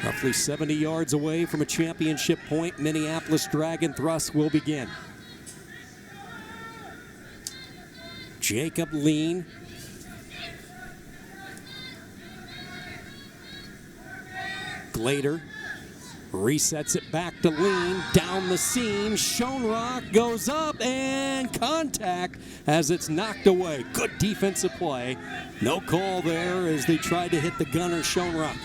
Roughly 70 yards away from a championship point, Minneapolis Dragon Thrust will begin. Jacob Lean. Glader resets it back to Lean, down the seam. Schoenrock goes up and contact as it's knocked away. Good defensive play. No call there as they tried to hit the gunner, Schoenrock.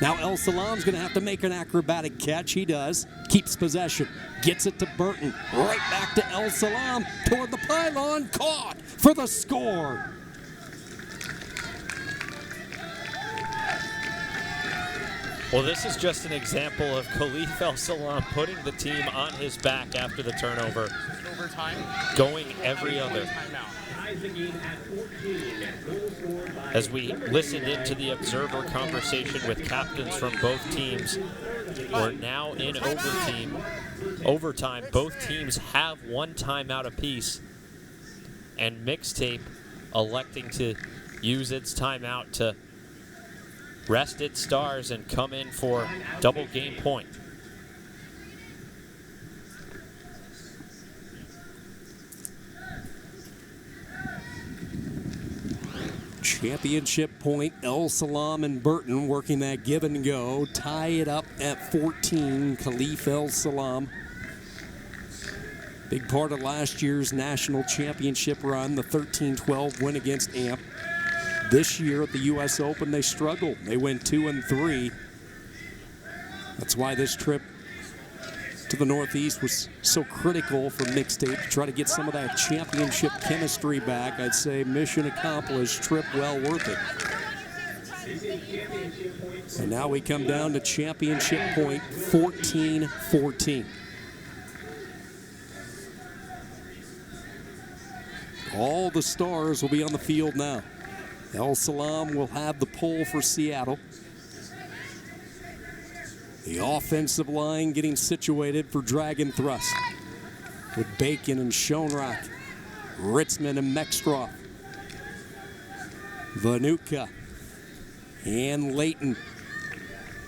Now El Salam's going to have to make an acrobatic catch. He does. Keeps possession. Gets it to Burton. Right back to El Salam toward the pylon. Caught for the score. Well, this is just an example of Khalif El Salam putting the team on his back after the turnover, going every other. As we listened into the observer conversation with captains from both teams, we're now in overtime. Both teams have 1 timeout apiece, and Mixtape electing to use its timeout to rest its stars and come in for double game point. Championship point, El Salam and Burton working that give and go. Tie it up at 14, Khalif El Salam. Big part of last year's national championship run, the 13-12 win against AMP. This year at the U.S. Open, they struggled. They went 2-3. That's why this trip to the Northeast was so critical for Mixtape to try to get some of that championship chemistry back. I'd say mission accomplished, trip well worth it. And now we come down to championship point, 14-14. All the stars will be on the field now. El Salam will have the pull for Seattle. The offensive line getting situated for Dragon Thrust. with Bacon and Schoenrock, Ritzman and Mextroff, Vanuka and Layton.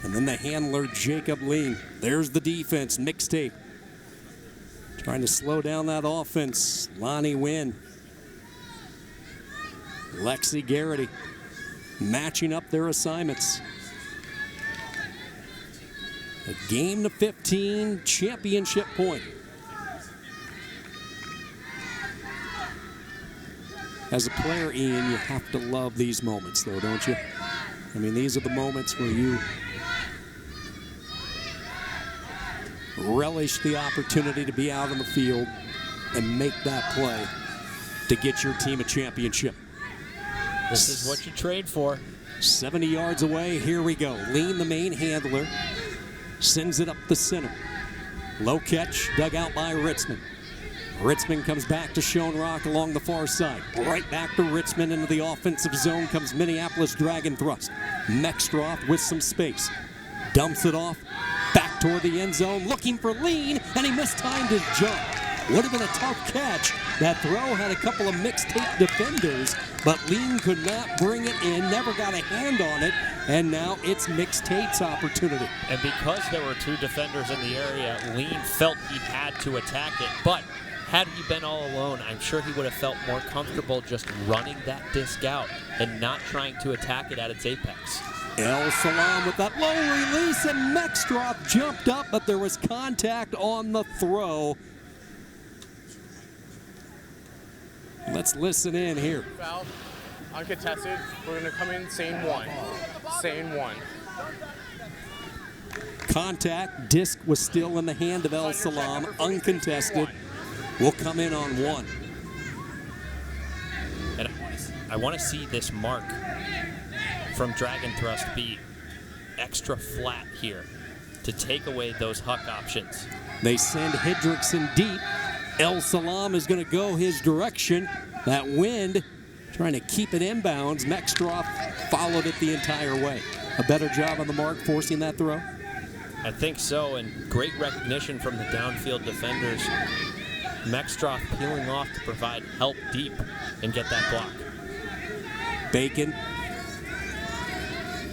And then the handler, Jacob Lean. There's the defense, Mixtape. Trying to slow down that offense, Lonnie Wynn. Lexi Garrity matching up their assignments. A game to 15 championship point. As a player, Ian, you have to love these moments, though, don't you? I mean, these are the moments where you relish the opportunity to be out on the field and make that play to get your team a championship. This is what you trade for. 70 yards away, here we go. Lean, the main handler, sends it up the center. Low catch, dug out by Ritzman. Ritzman comes back to Schoenrock along the far side. Right back to Ritzman into the offensive zone comes Minneapolis Dragon Thrust. Mextroff with some space. Dumps it off, back toward the end zone, looking for Lean, and he mistimed his jump. Would have been a tough catch. That throw had a couple of Mixtape defenders, but Lean could not bring it in, never got a hand on it, and now it's Mixtape's opportunity. And because there were two defenders in the area, Lean felt he had to attack it, but had he been all alone, I'm sure he would have felt more comfortable just running that disc out and not trying to attack it at its apex. El Salam with that low release, and Mextroff jumped up, but there was contact on the throw. Let's listen in here. Foul, uncontested. We're going to come in, same one. Same one. Contact, disc was still in the hand of El Salam, uncontested. Will come in on one. And I want to see this mark from Dragon Thrust be extra flat here to take away those huck options. They send Hendrickson deep. El Salam is going to go his direction. That wind trying to keep it inbounds. Mextroff followed it the entire way. A better job on the mark forcing that throw? I think so, and great recognition from the downfield defenders. Mextroff peeling off to provide help deep and get that block. Bacon.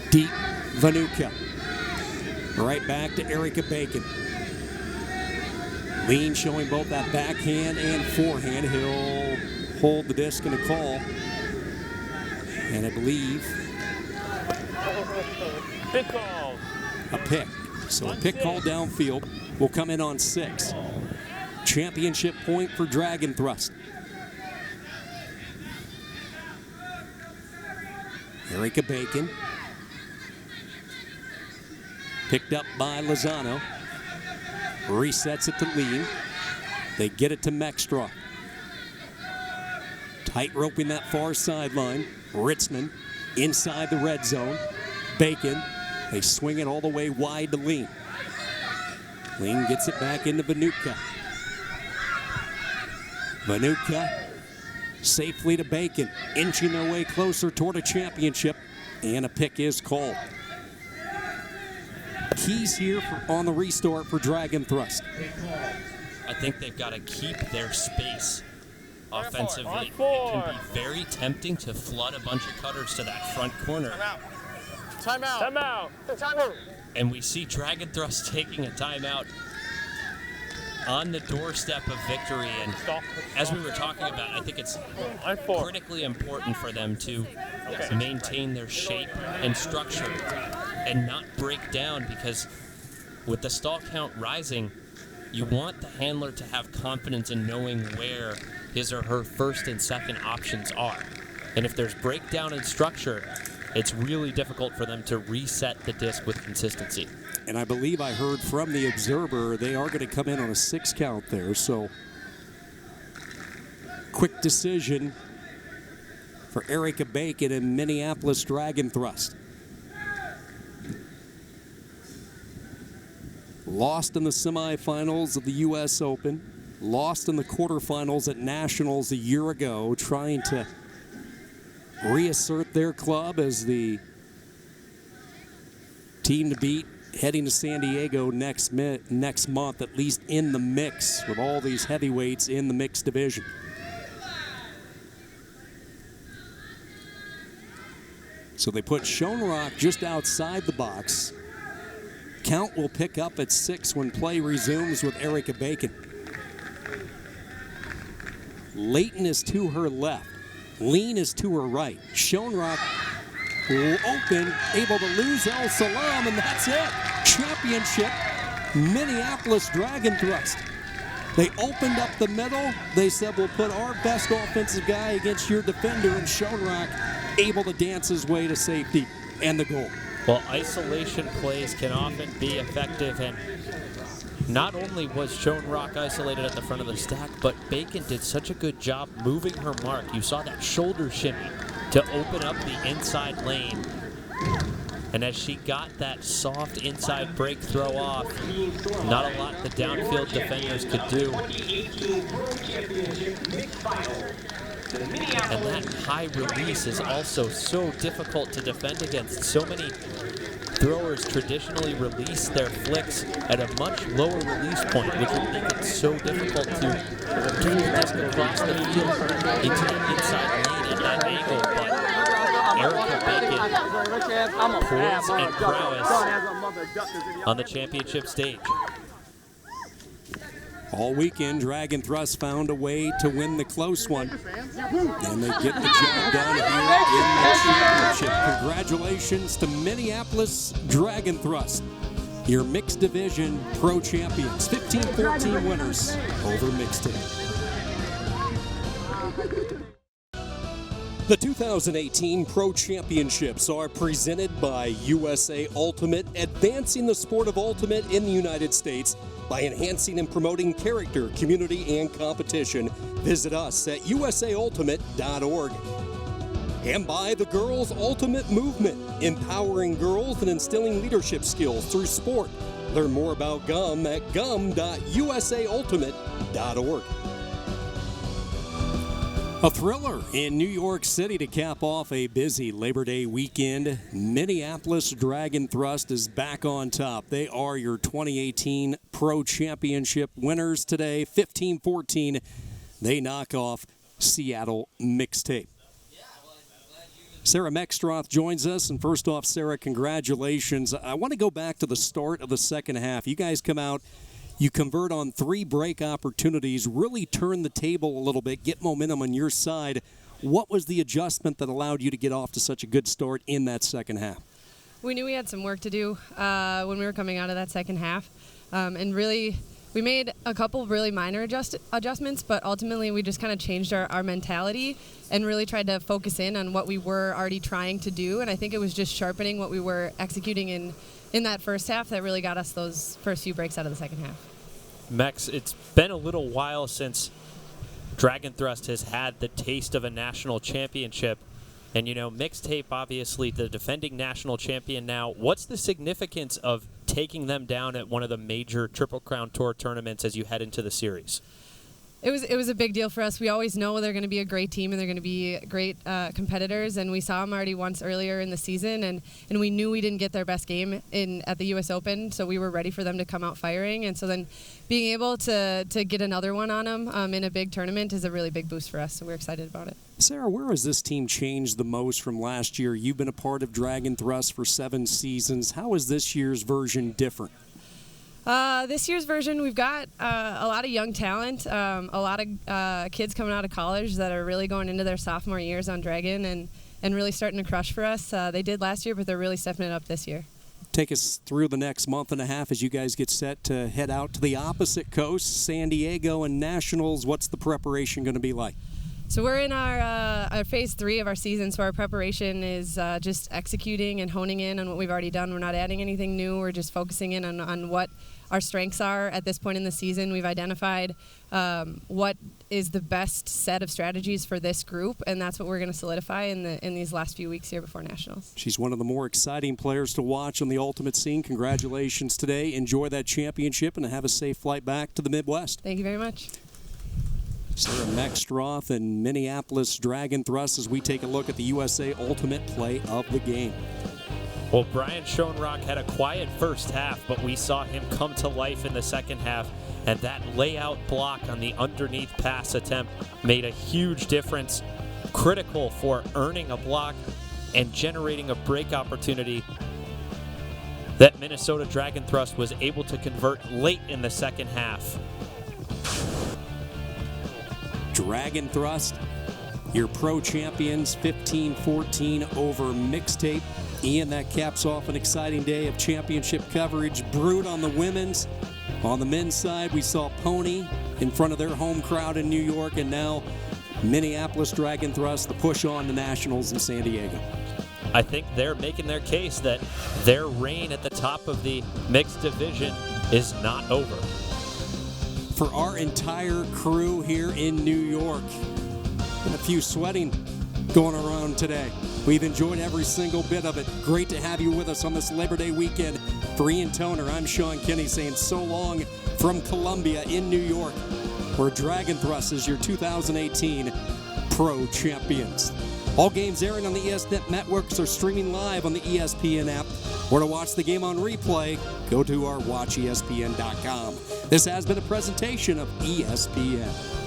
Deep. Vanuka. Right back to Erica Bacon. Lean showing both that backhand and forehand. He'll hold the disc in a call. And I believe Pick call. a pick. So a pick call downfield will come in on 6. Championship point for Dragon Thrust. Erica Bacon. Picked up by Lozano. Resets it to Lean. They get it to Mextroff. Tight roping that far sideline. Ritzman inside the red zone. Bacon. They swing it all the way wide to Lean. Lean gets it back into Vanuka. Vanuka safely to Bacon, inching their way closer toward a championship, and a pick is called. Keys here on the restart for Dragon Thrust. I think they've got to keep their space offensively. It four. can be very tempting to flood a bunch of cutters to that front corner. Timeout. Timeout. Timeout. And we see Dragon Thrust taking a timeout on the doorstep of victory. And as we were talking about, I think it's critically important for them to maintain their shape and structure and not break down, because with the stall count rising, you want the handler to have confidence in knowing where his or her first and second options are. And if there's breakdown in structure, it's really difficult for them to reset the disc with consistency. And I believe I heard from the observer they are going to come in on a 6 count there. So quick decision for Erica Bacon and Minneapolis Dragon Thrust. Lost in the semifinals of the U.S. Open. Lost in the quarterfinals at Nationals a year ago, trying to reassert their club as the team to beat heading to San Diego next month, at least in the mix with all these heavyweights in the mixed division. So they put Schoenrock just outside the box. Count will pick up at 6 when play resumes with Erica Bacon. Leighton is to her left. Lean is to her right. Schoenrock will open, able to lose El Salam, and that's it. Championship, Minneapolis Dragon Thrust. They opened up the middle. They said, we'll put our best offensive guy against your defender, and Schoenrock able to dance his way to safety and the goal. Well, isolation plays can often be effective, and not only was Schoenrock isolated at the front of the stack, but Bacon did such a good job moving her mark. You saw that shoulder shimmy to open up the inside lane. And as she got that soft inside break throw off, not a lot the downfield defenders could do. And that high release is also so difficult to defend against. So many throwers traditionally release their flicks at a much lower release point, which would make it so difficult to get the disc across the field into the inside lane at that angle. But Erica Bacon, poise and prowess on the championship stage. All weekend, Dragon Thrust found a way to win the close one, and they get the job done here in the championship. Congratulations to Minneapolis Dragon Thrust, your mixed division pro champions, 15-14 winners over Mixtape. The 2018 Pro Championships are presented by USA Ultimate, advancing the sport of ultimate in the United States by enhancing and promoting character, community, and competition. Visit us at usaultimate.org. And by the Girls Ultimate Movement, empowering girls and instilling leadership skills through sport. Learn more about GUM at gum.usaultimate.org. A thriller in New York City to cap off a busy Labor Day weekend. Minneapolis Dragon Thrust is back on top. They are your 2018 Pro Championship winners today. 15-14, they knock off Seattle Mixtape. Sarah Mexstroth joins us, and first off, Sarah, congratulations. I want to go back to the start of the second half. You guys come out, you convert on 3 break opportunities, really turn the table a little bit, get momentum on your side. What was the adjustment that allowed you to get off to such a good start in that second half? We knew we had some work to do when we were coming out of that second half. And really, we made a couple really minor adjustments, but ultimately we just kind of changed our mentality and really tried to focus in on what we were already trying to do. And I think it was just sharpening what we were executing in that first half that really got us those first few breaks out of the second half. Mex, it's been a little while since Dragon Thrust has had the taste of a national championship. And, you know, Mixtape, obviously, the defending national champion now. What's the significance of taking them down at one of the major Triple Crown Tour tournaments as you head into the series? It was a big deal for us. We always know they're going to be a great team and they're going to be great competitors, and we saw them already once earlier in the season, and we knew we didn't get their best game at the U.S. Open, so we were ready for them to come out firing, and so then being able to get another one on them in a big tournament is a really big boost for us, so we're excited about it. Sarah, where has this team changed the most from last year? You've been a part of Dragon Thrust for 7 seasons. How is this year's version different? This year's version, we've got a lot of young talent, a lot of kids coming out of college that are really going into their sophomore years on Dragon and really starting to crush for us. They did last year, but they're really stepping it up this year. Take us through the next month and a half as you guys get set to head out to the opposite coast, San Diego and Nationals. What's the preparation going to be like? So we're in our phase 3 of our season, so our preparation is just executing and honing in on what we've already done. We're not adding anything new. We're just focusing in on what our strengths are at this point in the season. We've identified what is the best set of strategies for this group, and that's what we're going to solidify in these last few weeks here before Nationals. She's one of the more exciting players to watch on the ultimate scene. Congratulations today. Enjoy that championship and have a safe flight back to the Midwest. Thank you very much. Sarah Mexstroth and Minneapolis Dragon Thrust as we take a look at the USA Ultimate play of the game. Well, Brian Schoenrock had a quiet first half, but we saw him come to life in the second half, and that layout block on the underneath pass attempt made a huge difference, critical for earning a block and generating a break opportunity that Minnesota Dragon Thrust was able to convert late in the second half. Dragon Thrust, your pro champions, 15-14 over Mixtape. Ian, that caps off an exciting day of championship coverage. Brood on the women's. On the men's side, we saw Pony in front of their home crowd in New York, and now Minneapolis Dragon Thrust, the push on to Nationals in San Diego. I think they're making their case that their reign at the top of the mixed division is not over. For our entire crew here in New York, and a few sweating going around today. We've enjoyed every single bit of it. Great to have you with us on this Labor Day weekend. For Ian Toner, I'm Sean Kinney saying so long from Columbia in New York, where Dragon Thrust is your 2018 Pro Champions. All games airing on the ESPN networks are streaming live on the ESPN app. Or to watch the game on replay, go to our watchespn.com. This has been a presentation of ESPN.